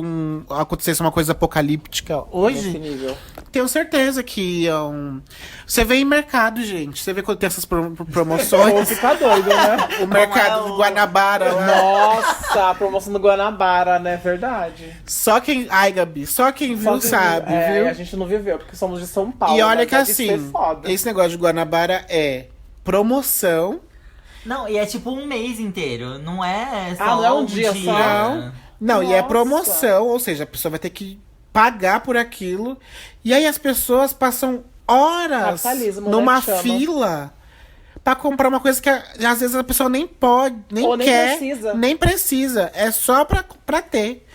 [SPEAKER 1] acontecesse uma coisa apocalíptica
[SPEAKER 2] Nesse
[SPEAKER 1] hoje,
[SPEAKER 2] nível.
[SPEAKER 1] tenho certeza que iam. Você vê em mercado, gente. Você vê quando tem essas promoções.
[SPEAKER 2] Vou ficar doido, né?
[SPEAKER 1] O mercado do Guanabara, né?
[SPEAKER 2] Nossa, a promoção do Guanabara, né? Verdade.
[SPEAKER 1] Só quem. Ai, Gabi, só quem viu
[SPEAKER 2] Só que
[SPEAKER 1] sabe, viu?
[SPEAKER 2] a gente não viveu, porque somos de São Paulo.
[SPEAKER 1] E olha
[SPEAKER 2] né?
[SPEAKER 1] que
[SPEAKER 2] Deve ser
[SPEAKER 1] assim,
[SPEAKER 2] foda.
[SPEAKER 1] esse negócio de Guanabara é promoção.
[SPEAKER 3] Não, e é tipo um mês inteiro, não é só
[SPEAKER 2] não é um dia só?
[SPEAKER 1] Não, e é
[SPEAKER 2] Nossa.
[SPEAKER 1] promoção, ou seja, a pessoa vai ter que pagar por aquilo. E aí as pessoas passam horas
[SPEAKER 2] Capitalismo,
[SPEAKER 1] numa
[SPEAKER 2] né, que chama.
[SPEAKER 1] fila pra comprar uma coisa que às vezes a pessoa nem pode, nem
[SPEAKER 2] Ou nem
[SPEAKER 1] quer,
[SPEAKER 2] precisa.
[SPEAKER 1] nem precisa. É só pra ter.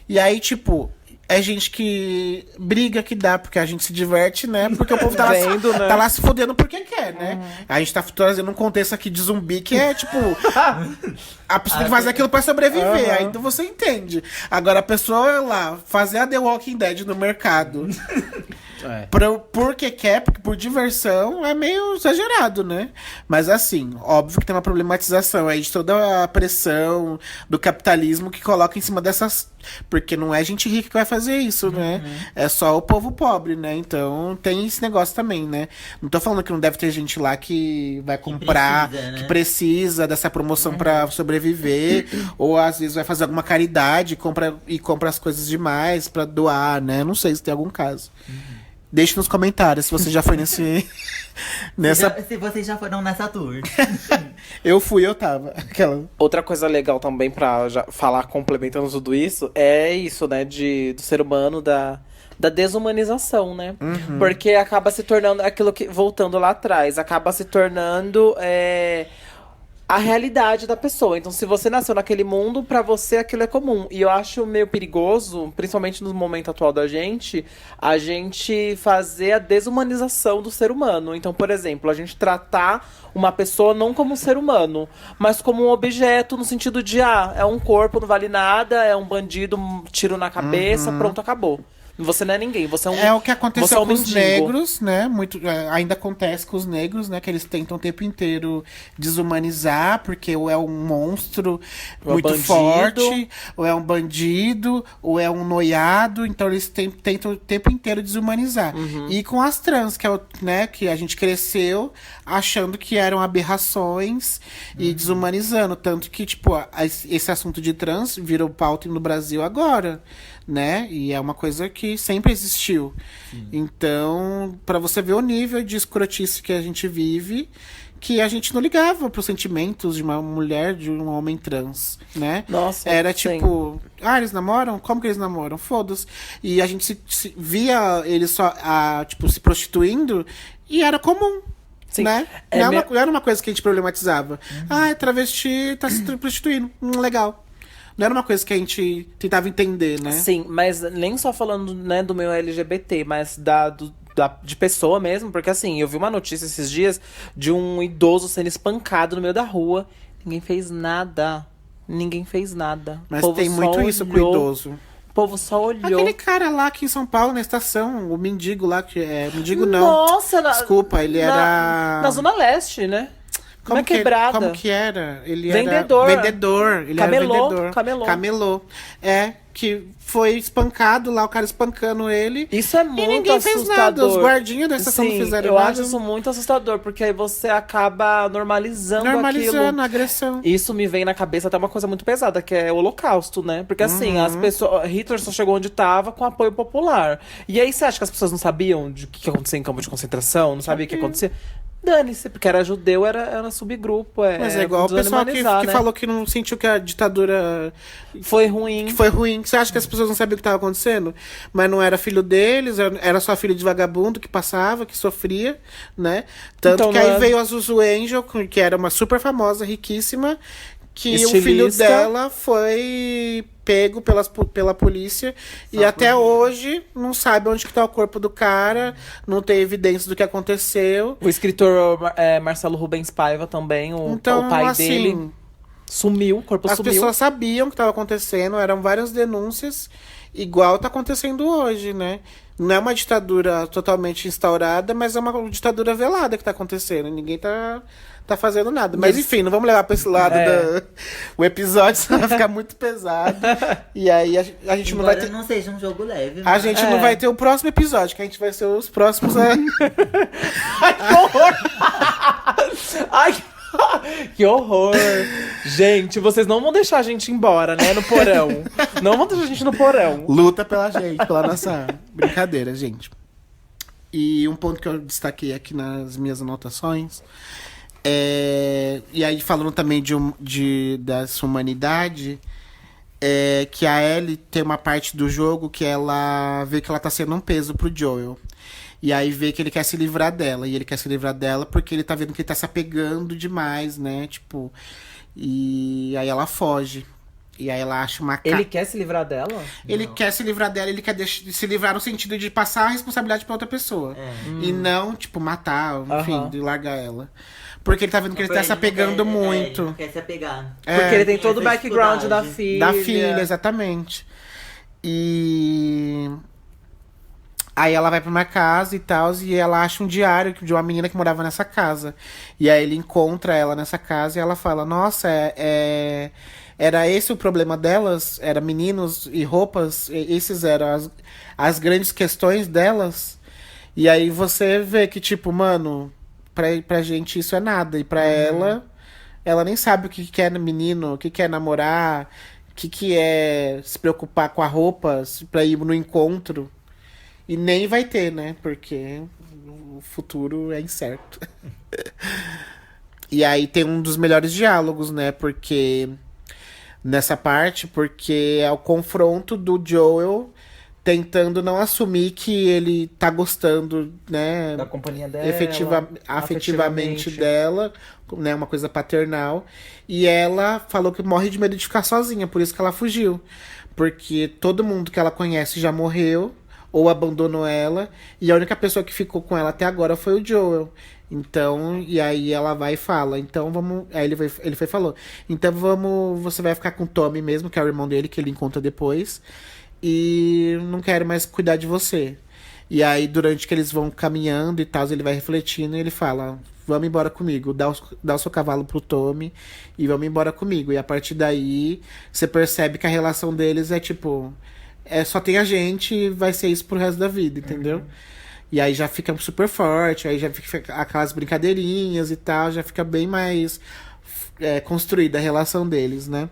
[SPEAKER 1] E aí, tipo, é gente que briga que dá, porque a gente se diverte, né? Porque o povo tá lá,
[SPEAKER 2] Vendo, né?
[SPEAKER 1] tá lá se fodendo porque quer, né? A gente tá trazendo um contexto aqui de zumbi que é, tipo... A pessoa tem que fazer aquilo pra sobreviver, aí então você entende. Agora, a pessoa lá, fazer a The Walking Dead no mercado... Porque quer, porque por diversão, é meio exagerado, né? Mas assim, óbvio que tem uma problematização aí de toda a pressão do capitalismo que coloca em cima dessas... Porque não é gente rica que vai fazer isso, né? É só o povo pobre, né? Então tem esse negócio também, né? Não tô falando que não deve ter gente lá que vai comprar,
[SPEAKER 3] precisa, né?
[SPEAKER 1] que precisa dessa promoção pra sobreviver, ou às vezes vai fazer alguma caridade e compra as coisas demais pra doar, né? Não sei se tem algum caso. Deixe nos comentários se você já foi nessa.
[SPEAKER 3] Se vocês já foram nessa tour.
[SPEAKER 1] Eu tava. Aquela.
[SPEAKER 2] Outra coisa legal também pra já falar, complementando tudo isso, é isso, né, do ser humano, da desumanização, né? Porque acaba se tornando aquilo que, voltando lá atrás, acaba se tornando a realidade da pessoa. Então, se você nasceu naquele mundo, pra você aquilo é comum. E eu acho meio perigoso, principalmente no momento atual da gente, a gente fazer a desumanização do ser humano. Então, por exemplo, a gente tratar uma pessoa não como um ser humano, mas como um objeto no sentido de, é um corpo, não vale nada, é um bandido, um tiro na cabeça, pronto, acabou. Você não é ninguém, você é um
[SPEAKER 1] É o que aconteceu com os
[SPEAKER 2] mendigo.
[SPEAKER 1] negros, né? Ainda acontece com os negros, né? Que eles tentam o tempo inteiro desumanizar, porque ou é um monstro
[SPEAKER 2] Ou é
[SPEAKER 1] muito
[SPEAKER 2] bandido.
[SPEAKER 1] forte, ou é um bandido, ou é um noiado. Então eles tentam o tempo inteiro desumanizar. E com as trans, que né? Que a gente cresceu achando que eram aberrações e desumanizando. Tanto que, tipo, esse assunto de trans virou pauta no Brasil agora, né? E é uma coisa que sempre existiu. Então, pra você ver o nível de escrotice que a gente vive, que a gente não ligava pros sentimentos de uma mulher, de um homem trans, né?
[SPEAKER 2] Nossa,
[SPEAKER 1] era
[SPEAKER 2] sim.
[SPEAKER 1] tipo, eles namoram? Como que eles namoram? Foda-se. E a gente via eles só, tipo, se prostituindo, e era comum.
[SPEAKER 2] Sim.
[SPEAKER 1] Né? Não era uma coisa que a gente problematizava. É travesti, tá se prostituindo. Legal. Não era uma coisa que a gente tentava entender, né?
[SPEAKER 2] Sim, mas nem só falando, né, do meu LGBT, mas de pessoa mesmo, porque assim, eu vi uma notícia esses dias de um idoso sendo espancado no meio da rua. Ninguém fez nada. Ninguém fez nada.
[SPEAKER 1] Mas
[SPEAKER 2] O povo
[SPEAKER 1] tem
[SPEAKER 2] só
[SPEAKER 1] muito isso com o
[SPEAKER 2] olhou.
[SPEAKER 1] idoso.
[SPEAKER 2] O povo só olhou.
[SPEAKER 1] Aquele cara lá aqui em São Paulo, na estação, o mendigo lá, que é. Mendigo não.
[SPEAKER 2] Nossa,
[SPEAKER 1] Desculpa, ele era.
[SPEAKER 2] Na Zona Leste, né?
[SPEAKER 1] Como
[SPEAKER 2] Na quebrada.
[SPEAKER 1] Como que era? Ele
[SPEAKER 2] Vendedor.
[SPEAKER 1] era vendedor. Ele
[SPEAKER 2] Camelô,
[SPEAKER 1] era vendedor.
[SPEAKER 2] camelô.
[SPEAKER 1] Camelô. Que foi espancado lá, o cara espancando ele.
[SPEAKER 2] Isso é
[SPEAKER 1] E
[SPEAKER 2] muito
[SPEAKER 1] ninguém fez nada.
[SPEAKER 2] assustador.
[SPEAKER 1] Os guardinhas da estação
[SPEAKER 2] Sim,
[SPEAKER 1] não fizeram
[SPEAKER 2] eu
[SPEAKER 1] nada.
[SPEAKER 2] acho isso muito assustador, porque aí você acaba normalizando aquilo.
[SPEAKER 1] A agressão.
[SPEAKER 2] Isso me vem na cabeça até uma coisa muito pesada, que é o Holocausto, né? Porque assim, as pessoas. Hitler só chegou onde tava com apoio popular. E aí você acha que as pessoas não sabiam de o que acontecia em campo de concentração? Não sabia o que acontecia? Dane-se, porque era judeu, era subgrupo.
[SPEAKER 1] Mas é igual o pessoal que
[SPEAKER 2] né?
[SPEAKER 1] falou que não sentiu que a ditadura
[SPEAKER 2] Foi ruim.
[SPEAKER 1] que foi ruim. Você acha que as pessoas não sabiam o que estava acontecendo? Mas não era filho deles, era só filho de vagabundo que passava, que sofria, né? Tanto
[SPEAKER 2] Então,
[SPEAKER 1] que aí
[SPEAKER 2] não é-
[SPEAKER 1] veio a Zuzu Angel, que era uma super famosa, riquíssima, que o
[SPEAKER 2] Estilista.
[SPEAKER 1] filho dela foi pego pela polícia e até hoje não sabe onde que tá o corpo do cara, não tem evidência do que aconteceu.
[SPEAKER 2] O escritor Marcelo Rubens Paiva também, o pai
[SPEAKER 1] assim,
[SPEAKER 2] dele, sumiu, o corpo
[SPEAKER 1] as
[SPEAKER 2] sumiu.
[SPEAKER 1] pessoas sabiam o que estava acontecendo, eram várias denúncias, igual tá acontecendo hoje, né? Não é uma ditadura totalmente instaurada, mas é uma ditadura velada que tá acontecendo. Ninguém tá fazendo nada. Mas enfim, não vamos levar pra esse lado o episódio, senão vai ficar muito pesado. E aí a gente não vai
[SPEAKER 3] Embora
[SPEAKER 1] ter.
[SPEAKER 3] não seja um jogo leve.
[SPEAKER 1] A
[SPEAKER 3] mas-
[SPEAKER 1] gente não vai ter o próximo episódio, que a gente vai ser os próximos a.
[SPEAKER 2] Ai, que horror! Gente, vocês não vão deixar a gente embora, né? No porão. Não vão deixar a gente no porão.
[SPEAKER 1] Luta pela gente, pela nossa brincadeira, gente. E um ponto que eu destaquei aqui nas minhas anotações e aí falando também dessa humanidade, que a Ellie tem uma parte do jogo que ela vê que ela tá sendo um peso pro Joel. E aí vê que ele quer se livrar dela. E ele quer se livrar dela porque ele tá vendo que ele tá se apegando demais, né? Tipo. E aí ela foge. E aí ela acha uma
[SPEAKER 2] Ele quer se livrar dela?
[SPEAKER 1] Ele quer se livrar dela, ele quer se livrar no sentido de passar a responsabilidade pra outra pessoa. E não, tipo, matar, enfim, de largar ela. Porque ele tá vendo que ele tá se apegando muito.
[SPEAKER 3] Ele não quer se apegar.
[SPEAKER 2] Porque ele tem
[SPEAKER 3] Tem
[SPEAKER 2] todo o
[SPEAKER 3] essa
[SPEAKER 2] background da
[SPEAKER 3] dificuldade.
[SPEAKER 2] filha.
[SPEAKER 1] Da filha, exatamente. E aí ela vai pra uma casa e tal, e ela acha um diário de uma menina que morava nessa casa. E aí ele encontra ela nessa casa e ela fala, nossa, era esse o problema delas? Era meninos e roupas? Esses eram as grandes questões delas? E aí você vê que, tipo, mano, pra gente isso é nada. E pra ela nem sabe o que que é menino, o que que é namorar, o que que é se preocupar com a roupa pra ir no encontro. E nem vai ter, né? Porque o futuro é incerto. E aí tem um dos melhores diálogos, né? Porque nessa parte, porque é o confronto do Joel tentando não assumir que ele tá gostando, né?
[SPEAKER 2] Da companhia dela.
[SPEAKER 1] Afetivamente dela, né? Uma coisa paternal. E ela falou que morre de medo de ficar sozinha, por isso que ela fugiu. Porque todo mundo que ela conhece já morreu ou abandonou ela, e a única pessoa que ficou com ela até agora foi o Joel. Então, e aí ela vai e fala, então vamos. Aí ele foi e falou, então vamos. Você vai ficar com o Tommy mesmo, que é o irmão dele, que ele encontra depois. E não quero mais cuidar de você. E aí, durante que eles vão caminhando e tal, ele vai refletindo e ele fala, vamos embora comigo, dá o seu cavalo pro Tommy e vamos embora comigo. E a partir daí, você percebe que a relação deles é tipo. Só tem a gente e vai ser isso pro resto da vida, entendeu? E aí já fica super forte, aí já fica aquelas brincadeirinhas e tal, já fica bem mais construída a relação deles, né?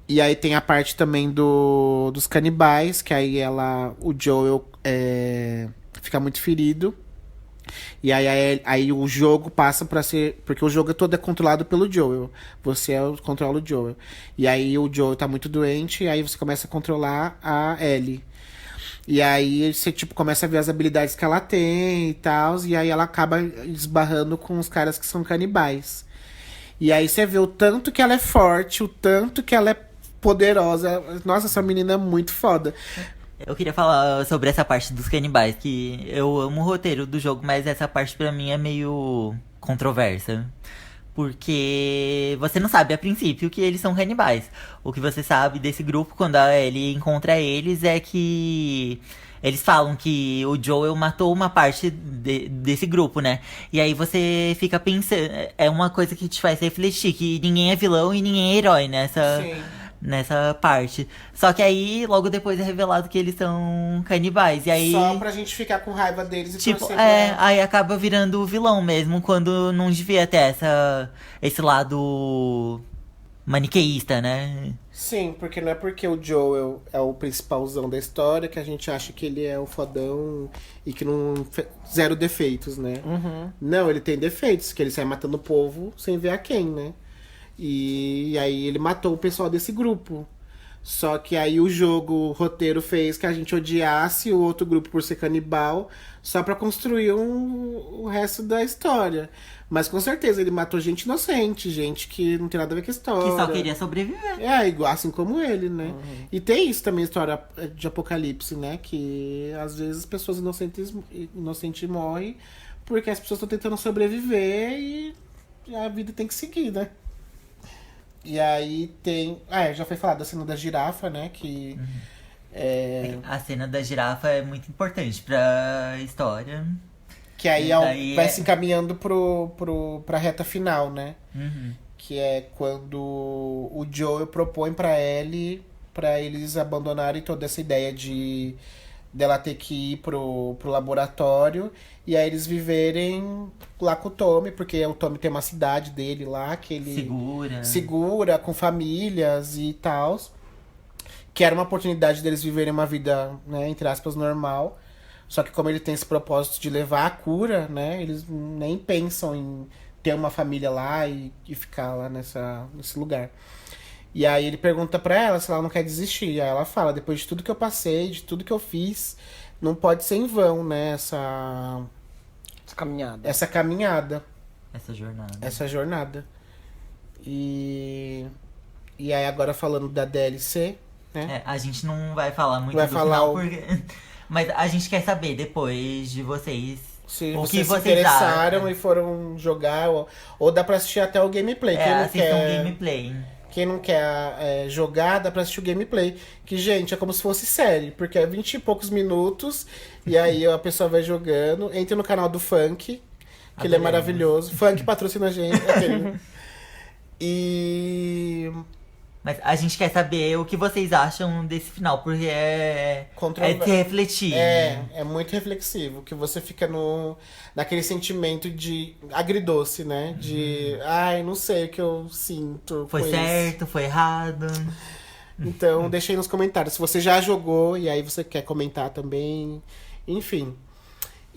[SPEAKER 1] E aí tem a parte também dos canibais, que aí o Joel fica muito ferido. E aí o jogo passa pra ser. Porque o jogo todo é controlado pelo Joel. Você controla o Joel. E aí o Joel tá muito doente, e aí você começa a controlar a Ellie. E aí você, tipo, começa a ver as habilidades que ela tem e tal. E aí ela acaba esbarrando com os caras que são canibais. E aí você vê o tanto que ela é forte, o tanto que ela é poderosa. Nossa, essa menina é muito foda.
[SPEAKER 3] Eu queria falar sobre essa parte dos canibais, que eu amo o roteiro do jogo, mas essa parte pra mim é meio controversa. Porque você não sabe a princípio que eles são canibais. O que você sabe desse grupo quando ele encontra eles é que eles falam que o Joel matou uma parte desse grupo, né? E aí você fica pensando, é uma coisa que te faz refletir que ninguém é vilão e ninguém é herói nessa parte. Só que aí, logo depois é revelado que eles são canibais. E aí,
[SPEAKER 1] só pra gente ficar com raiva deles e
[SPEAKER 3] tipo,
[SPEAKER 1] torcer pra...
[SPEAKER 3] aí acaba virando o vilão mesmo, quando não devia ter esse lado maniqueísta, né?
[SPEAKER 1] Sim, porque não é porque o Joel é o principalzão da história que a gente acha que ele é o fodão e que não... zero defeitos, né? Não, ele tem defeitos, que ele sai matando o povo sem ver a quem, né? E aí ele matou o pessoal desse grupo. Só que aí o roteiro fez que a gente odiasse o outro grupo por ser canibal, só pra construir o resto da história. Mas com certeza ele matou gente inocente, gente que não tem nada a ver com a história.
[SPEAKER 3] Que só queria sobreviver.
[SPEAKER 1] Igual assim como ele, né? E tem isso também, história de Apocalipse, né? Que às vezes as pessoas inocentes morrem porque as pessoas estão tentando sobreviver e a vida tem que seguir, né? E aí tem... já foi falado da cena da girafa, né? Que...
[SPEAKER 3] A cena da girafa é muito importante pra história.
[SPEAKER 1] Que aí vai se encaminhando pra reta final, né? Que é quando o Joel propõe pra Ellie, pra eles abandonarem toda essa ideia dela ter que ir pro laboratório. E aí eles viverem lá com o Tommy, porque o Tommy tem uma cidade dele lá, que ele segura com famílias e tal. Que era uma oportunidade deles viverem uma vida, né, entre aspas, normal. Só que como ele tem esse propósito de levar a cura, né, eles nem pensam em ter uma família lá e ficar lá nesse lugar. E aí ele pergunta pra ela se ela não quer desistir. E aí ela fala, depois de tudo que eu passei, de tudo que eu fiz, não pode ser em vão, né, essa caminhada. Essa jornada. E E aí agora falando da DLC, né?
[SPEAKER 3] A gente não vai falar muito
[SPEAKER 1] Vai
[SPEAKER 3] do
[SPEAKER 1] falar
[SPEAKER 3] final,
[SPEAKER 1] o-
[SPEAKER 3] porque... Mas a gente quer saber depois de vocês
[SPEAKER 1] Se
[SPEAKER 3] o que
[SPEAKER 1] vocês se
[SPEAKER 3] vocês
[SPEAKER 1] interessaram
[SPEAKER 3] acham.
[SPEAKER 1] e foram jogar, ou dá pra assistir até o gameplay. Quem não
[SPEAKER 3] Assistam
[SPEAKER 1] quer,
[SPEAKER 3] gameplay.
[SPEAKER 1] quem não quer jogar, dá pra assistir o gameplay. Que, gente, é como se fosse série, porque é 20 e poucos minutos, e aí a pessoa vai jogando. Entre no canal do Funk, que ele é
[SPEAKER 3] Adoramos.
[SPEAKER 1] maravilhoso. Funk patrocina a gente. E.
[SPEAKER 3] Mas a gente quer saber o que vocês acham desse final, porque é de refletir.
[SPEAKER 1] É muito reflexivo, que você fica naquele sentimento de agridoce, né? De, ai, não sei o que eu sinto.
[SPEAKER 3] Foi
[SPEAKER 1] com isso.
[SPEAKER 3] certo, foi errado.
[SPEAKER 1] Então, deixa aí nos comentários. Se você já jogou e aí você quer comentar também. Enfim.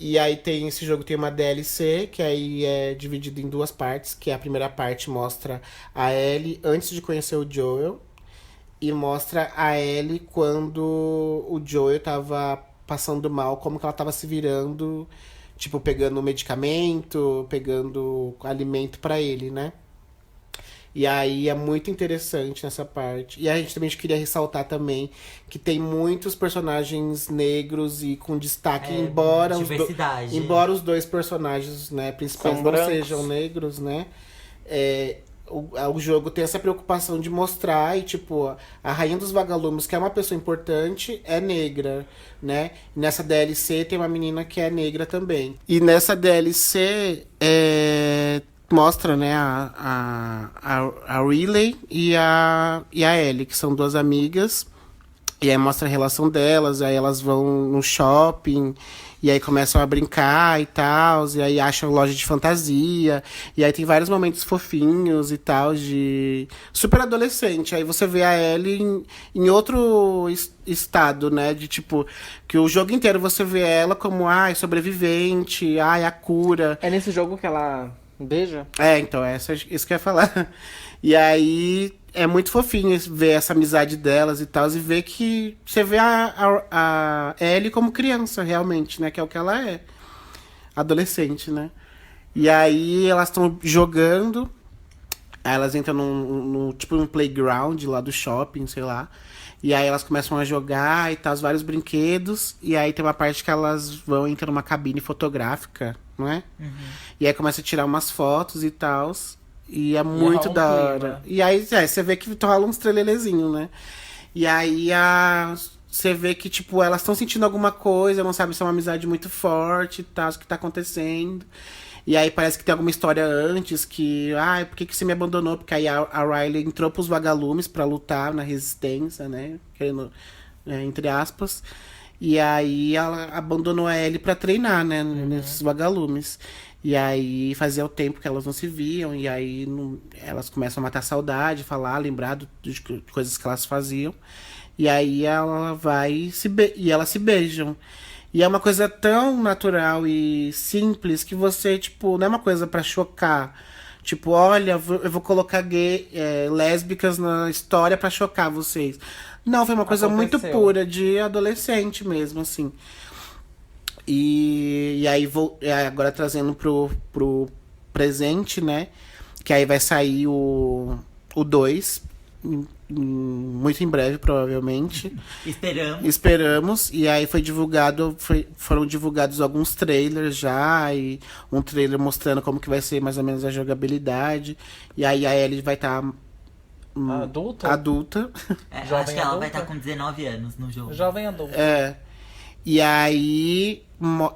[SPEAKER 1] E aí esse jogo tem uma DLC, que aí é dividido em duas partes, que a primeira parte mostra a Ellie antes de conhecer o Joel. E mostra a Ellie quando o Joel tava passando mal, como que ela tava se virando, tipo, pegando medicamento, pegando alimento pra ele, né? E aí é muito interessante nessa parte. E a gente também queria ressaltar também que tem muitos personagens negros e com destaque, embora
[SPEAKER 3] diversidade.
[SPEAKER 1] embora os dois personagens, né, principais
[SPEAKER 2] São
[SPEAKER 1] não
[SPEAKER 2] brancos.
[SPEAKER 1] sejam negros, né? O jogo tem essa preocupação de mostrar e, tipo, a Rainha dos Vagalumes, que é uma pessoa importante, é negra, né? E nessa DLC tem uma menina que é negra também. E nessa DLC mostra, né, a Riley e a Ellie, que são duas amigas. E aí mostra a relação delas, aí elas vão no shopping, e aí começam a brincar e tal, e aí acham loja de fantasia, e aí tem vários momentos fofinhos e tal, de super adolescente. Aí você vê a Ellie em outro estado, né, de tipo, que o jogo inteiro você vê ela como, sobrevivente, a cura.
[SPEAKER 2] É nesse jogo que ela beija?
[SPEAKER 1] Então, isso que eu ia falar. E aí é muito fofinho ver essa amizade delas e tal, e ver que você vê a Ellie como criança, realmente, né? Que é o que ela é. Adolescente, né? E aí elas estão jogando, aí elas entram tipo num playground lá do shopping, sei lá. E aí elas começam a jogar e tal, vários brinquedos. E aí tem uma parte que elas entrar numa cabine fotográfica, não é?
[SPEAKER 3] Uhum.
[SPEAKER 1] E aí começa a tirar umas fotos e tal. E é muito
[SPEAKER 2] rola um
[SPEAKER 1] da
[SPEAKER 2] clima.
[SPEAKER 1] hora. E aí você vê que rola uns trelelezinhos, né? E aí você vê que, tipo, elas estão sentindo alguma coisa, não sabe se é uma amizade muito forte e tal, o que tá acontecendo. E aí parece que tem alguma história antes que, por que você me abandonou? Porque aí a Riley entrou pros vagalumes pra lutar na resistência, né? Querendo, entre aspas. E aí ela abandonou a Ellie pra treinar, né? Nesses vagalumes. E aí fazia o tempo que elas não se viam, e aí elas começam a matar a saudade, lembrar de coisas que elas faziam. E aí ela vai e elas se beijam. E é uma coisa tão natural e simples que você, tipo, não é uma coisa pra chocar. Tipo, olha, eu vou colocar lésbicas na história pra chocar vocês. Não, foi uma coisa muito
[SPEAKER 2] Aconteceu.
[SPEAKER 1] pura, de adolescente mesmo, assim. E aí, agora trazendo pro presente, né? Que aí vai sair o 2, muito em breve, provavelmente. Esperamos. E aí foram divulgados alguns trailers já, e um trailer mostrando como que vai ser mais ou menos a jogabilidade. E aí a Ellie vai estar adulta.
[SPEAKER 3] Acho
[SPEAKER 2] Jovem
[SPEAKER 3] que ela
[SPEAKER 2] adulta?
[SPEAKER 3] vai estar com 19 anos no jogo.
[SPEAKER 2] Jovem adulto.
[SPEAKER 1] E aí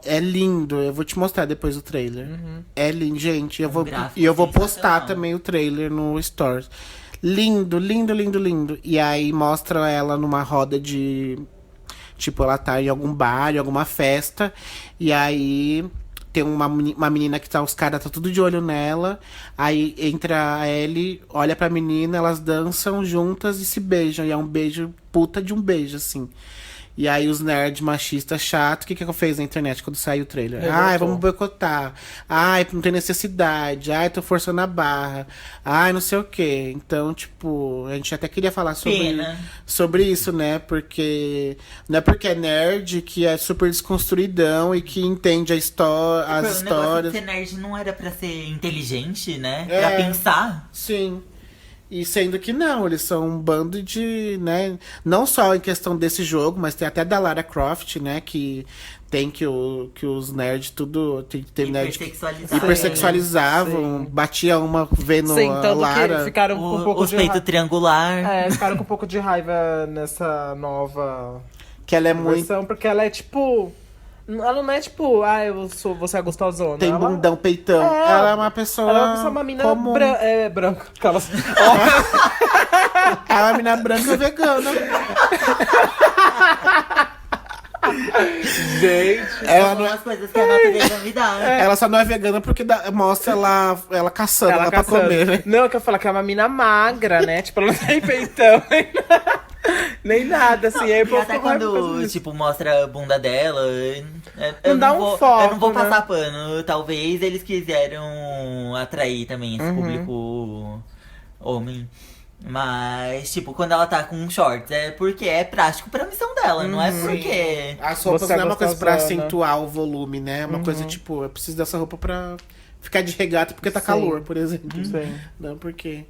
[SPEAKER 1] é lindo. Eu vou te mostrar depois o trailer. É lindo, gente. Eu vou postar
[SPEAKER 3] sensacional.
[SPEAKER 1] também o trailer no Stories. Lindo, lindo, lindo, lindo. E aí mostra ela numa roda de... Tipo, ela tá em algum bar, em alguma festa. E aí tem uma menina que os caras tá tudo de olho nela. Aí entra a Ellie, olha pra menina, elas dançam juntas e se beijam. E é um beijo, puta de um beijo, assim. E aí os nerds machistas chatos, o que eu fiz na internet quando saiu o trailer?
[SPEAKER 2] Revoltou.
[SPEAKER 1] Vamos boicotar. Não tem necessidade. Tô forçando a barra. Não sei o quê. Então, tipo, a gente até queria falar sobre isso, né? Porque não é porque é nerd que é super desconstruidão e que entende as
[SPEAKER 3] O negócio
[SPEAKER 1] histórias.
[SPEAKER 3] de ser nerd não era pra ser inteligente, né?
[SPEAKER 1] É.
[SPEAKER 3] Pra pensar.
[SPEAKER 1] Sim. E sendo que não, eles são um bando de, né, não só em questão desse jogo, mas tem até da Lara Croft, né, que tem que os nerds tudo, tem nerd que hipersexualizavam,
[SPEAKER 2] Sim.
[SPEAKER 1] batia uma vendo
[SPEAKER 2] Sim,
[SPEAKER 1] a
[SPEAKER 2] tanto
[SPEAKER 1] Lara.
[SPEAKER 2] que ficaram com um pouco
[SPEAKER 3] Os
[SPEAKER 2] de
[SPEAKER 3] peitos
[SPEAKER 2] raiva.
[SPEAKER 3] triangular.
[SPEAKER 2] É, ficaram com um pouco de raiva nessa nova
[SPEAKER 1] Que ela é muito.
[SPEAKER 2] versão, porque ela é tipo. Ela não é tipo, você é gostosona.
[SPEAKER 1] Tem
[SPEAKER 2] ela,
[SPEAKER 1] bundão, peitão.
[SPEAKER 2] É,
[SPEAKER 1] Ela é uma pessoa.
[SPEAKER 2] ela é uma mina
[SPEAKER 1] comum.
[SPEAKER 2] branca. Aquelas...
[SPEAKER 1] Ela é uma mina branca vegana.
[SPEAKER 2] Gente.
[SPEAKER 1] Ela,
[SPEAKER 3] São
[SPEAKER 1] não é,
[SPEAKER 3] as coisas que a natureza me dá.
[SPEAKER 1] ela só não é vegana porque mostra ela caçando ela pra
[SPEAKER 2] caçando.
[SPEAKER 1] comer, né?
[SPEAKER 2] Não, que eu falo que é uma mina magra, né? Tipo, ela não tem peitão, nem nada, assim. Aí,
[SPEAKER 3] E até quando, tipo, mostra a bunda dela,
[SPEAKER 2] Não dá um foco,
[SPEAKER 3] eu não vou
[SPEAKER 2] né?
[SPEAKER 3] passar pano. Talvez eles quiseram atrair também esse público homem. Mas, tipo, quando ela tá com shorts, é porque é prático pra missão dela, não é porque...
[SPEAKER 1] As roupas
[SPEAKER 2] Você é
[SPEAKER 1] não é uma coisa pra
[SPEAKER 2] gostosona.
[SPEAKER 1] acentuar o volume, né? É uma coisa tipo, eu preciso dessa roupa pra ficar de regata porque tá
[SPEAKER 2] Sim.
[SPEAKER 1] calor, por exemplo.
[SPEAKER 2] Sim.
[SPEAKER 1] Não, porque.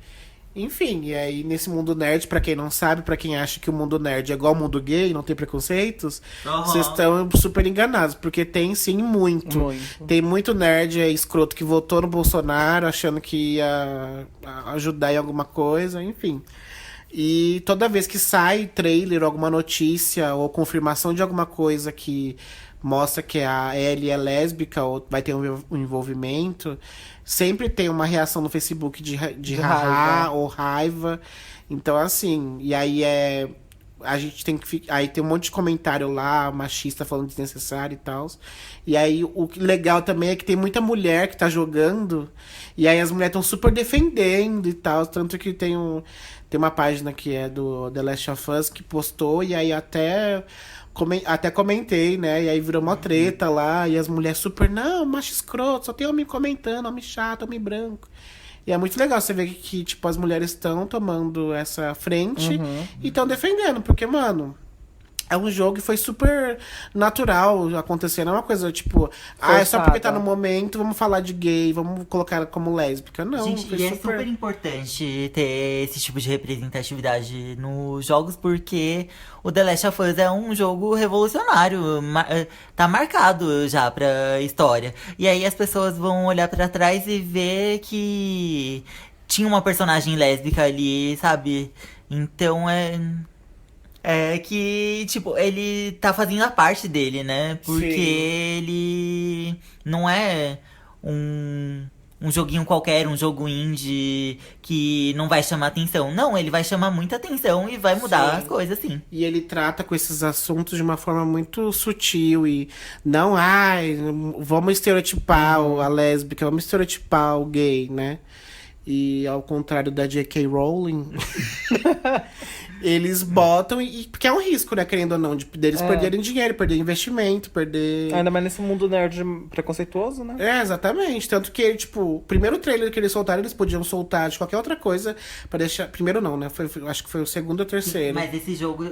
[SPEAKER 1] Enfim, e aí nesse mundo nerd, pra quem não sabe, pra quem acha que o mundo nerd é igual ao mundo gay, não tem preconceitos, vocês estão super enganados, porque tem sim muito.
[SPEAKER 2] Muito.
[SPEAKER 1] Tem muito nerd escroto que votou no Bolsonaro achando que ia ajudar em alguma coisa, enfim. E toda vez que sai trailer, alguma notícia ou confirmação de alguma coisa que mostra que a Ellie é lésbica ou vai ter um envolvimento, sempre tem uma reação no Facebook de haha
[SPEAKER 2] raiva.
[SPEAKER 1] ou raiva. Então, assim, e aí a gente tem que ficar. Aí tem um monte de comentário lá, machista falando desnecessário e tal. E aí o legal também é que tem muita mulher que tá jogando. E aí as mulheres estão super defendendo e tal. Tanto que tem uma página que é do The Last of Us que postou, e aí até comentei, né? E aí virou uma treta lá, e as mulheres super, não, macho escroto, só tem homem comentando, homem chato, homem branco. E é muito legal você ver que tipo, as mulheres estão tomando essa frente e estão defendendo, porque, mano, é um jogo que foi super natural acontecendo. Não é uma coisa tipo, é só porque tá
[SPEAKER 2] Forçada.
[SPEAKER 1] no momento, vamos falar de gay, vamos colocar ela como lésbica. Não,
[SPEAKER 3] Gente,
[SPEAKER 1] foi
[SPEAKER 3] e é super importante ter esse tipo de representatividade nos jogos, porque o The Last of Us é um jogo revolucionário, tá marcado já pra história. E aí as pessoas vão olhar pra trás e ver que tinha uma personagem lésbica ali, sabe? Então é que, tipo, ele tá fazendo a parte dele, né? Porque
[SPEAKER 2] Sim.
[SPEAKER 3] ele não é um joguinho qualquer, um jogo indie que não vai chamar atenção. Não, ele vai chamar muita atenção e vai mudar
[SPEAKER 1] Sim.
[SPEAKER 3] as coisas, assim.
[SPEAKER 1] E ele trata com esses assuntos de uma forma muito sutil e não, vamos estereotipar a lésbica, vamos estereotipar o gay, né? E ao contrário da J.K. Rowling, eles botam, porque é um risco, né, querendo ou não, deles perderem dinheiro, perder investimento, perder...
[SPEAKER 2] Ainda mais nesse mundo nerd preconceituoso, né?
[SPEAKER 1] É, exatamente. Tanto que, tipo, o primeiro trailer que eles soltaram, eles podiam soltar de qualquer outra coisa pra deixar... Primeiro não, né? Acho que foi o segundo ou terceiro.
[SPEAKER 3] Mas esse jogo,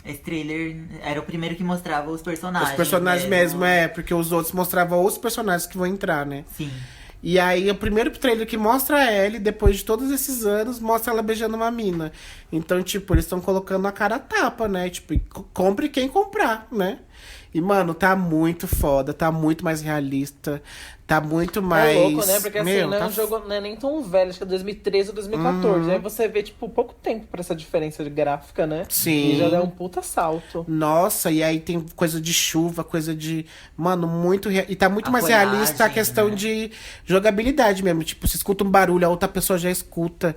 [SPEAKER 3] esse trailer era o primeiro que mostrava os personagens.
[SPEAKER 1] Os personagens mesmo, porque os outros mostravam os personagens que vão entrar, né?
[SPEAKER 3] Sim.
[SPEAKER 1] E aí, o primeiro trailer que mostra a Ellie, depois de todos esses anos, mostra ela beijando uma mina. Então, tipo, eles estão colocando a cara a tapa, né? Tipo, compre quem comprar, né? E, mano, tá muito foda, tá muito mais realista, tá muito mais...
[SPEAKER 2] É louco, né? Porque assim, não é
[SPEAKER 1] tá
[SPEAKER 2] um jogo não é nem tão velho, acho que é 2013 ou 2014. Aí você vê, tipo, pouco tempo pra essa diferença de gráfica, né?
[SPEAKER 1] Sim.
[SPEAKER 2] E já dá um puta salto.
[SPEAKER 1] Nossa, e aí tem coisa de chuva, coisa de... Mano, muito... E tá muito
[SPEAKER 3] A
[SPEAKER 1] mais
[SPEAKER 3] folhagem,
[SPEAKER 1] realista a questão
[SPEAKER 3] né?
[SPEAKER 1] de jogabilidade mesmo. Tipo, você escuta um barulho, a outra pessoa já escuta.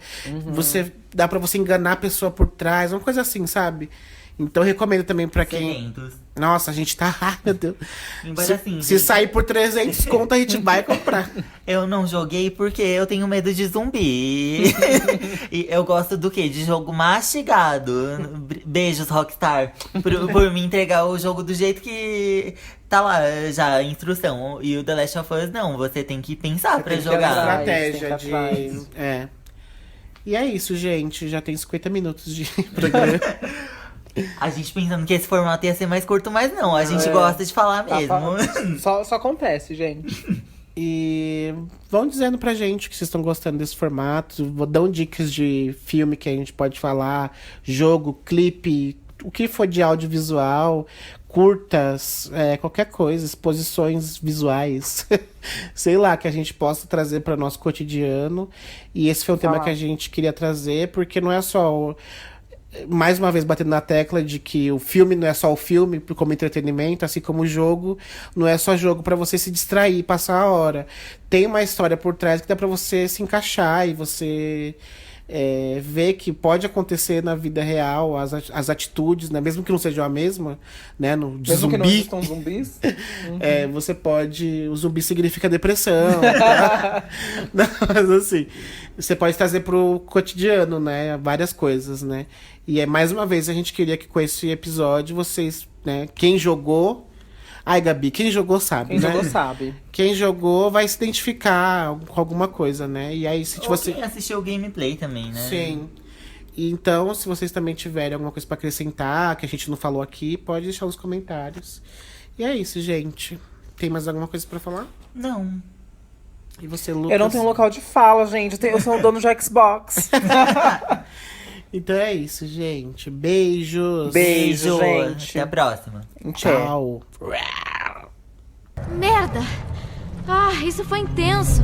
[SPEAKER 1] Dá pra você enganar a pessoa por trás, uma coisa assim, sabe? Então eu recomendo também pra quem...
[SPEAKER 3] Sedentos.
[SPEAKER 1] Nossa, a gente tá... Ai, meu Deus.
[SPEAKER 3] Embora assim,
[SPEAKER 1] Se
[SPEAKER 3] gente,
[SPEAKER 1] sair por 300 conto, a gente vai comprar.
[SPEAKER 3] eu não joguei porque eu tenho medo de zumbi. E eu gosto do quê? De jogo mastigado. Beijos, Rockstar. Por me entregar o jogo do jeito que tá lá já a instrução. E o The Last of Us, não. Você tem que pensar pra
[SPEAKER 1] Tem que ter
[SPEAKER 3] jogar.
[SPEAKER 1] uma
[SPEAKER 2] Tem que
[SPEAKER 1] estratégia
[SPEAKER 2] ir atrás.
[SPEAKER 1] de... É. E é isso, gente. Já tem 50 minutos de programa.
[SPEAKER 3] A gente pensando que esse formato ia ser mais curto, mas não. A gente gosta de falar mesmo.
[SPEAKER 2] Só acontece, gente.
[SPEAKER 1] E vão dizendo pra gente que vocês estão gostando desse formato. Dão dicas de filme que a gente pode falar, jogo, clipe, o que for de audiovisual, curtas, qualquer coisa, exposições visuais, sei lá, que a gente possa trazer para o nosso cotidiano. E esse foi um tema que a gente queria trazer, porque não é só mais uma vez batendo na tecla de que o filme não é só o filme como entretenimento, assim como o jogo não é só jogo para você se distrair, passar a hora. Tem uma história por trás que dá para você se encaixar e você ver que pode acontecer na vida real, as atitudes, né? Mesmo que não sejam a mesma, né? De
[SPEAKER 2] Mesmo
[SPEAKER 1] zumbi,
[SPEAKER 2] que não existam zumbis.
[SPEAKER 1] você pode... O zumbi significa depressão. Tá? Não, mas assim, você pode trazer pro cotidiano, né? Várias coisas, né? E mais uma vez, a gente queria que com esse episódio vocês, né? Quem jogou... Ai, Gabi, quem jogou sabe,
[SPEAKER 2] Quem
[SPEAKER 1] né?
[SPEAKER 2] jogou sabe.
[SPEAKER 1] Quem jogou vai se identificar com alguma coisa, né? E aí, se
[SPEAKER 3] Ou
[SPEAKER 1] você...
[SPEAKER 3] quem assistiu o gameplay também, né?
[SPEAKER 1] Sim. E então, se vocês também tiverem alguma coisa pra acrescentar, que a gente não falou aqui, pode deixar nos comentários. E é isso, gente. Tem mais alguma coisa pra falar?
[SPEAKER 3] Não.
[SPEAKER 1] E você, Lucas?
[SPEAKER 2] Eu não tenho local de fala, gente. Eu sou o dono de Xbox.
[SPEAKER 1] Então é isso, gente. Beijos.
[SPEAKER 2] Beijo, gente.
[SPEAKER 3] Até a próxima.
[SPEAKER 1] Tchau.
[SPEAKER 4] Merda! Ah, isso foi intenso.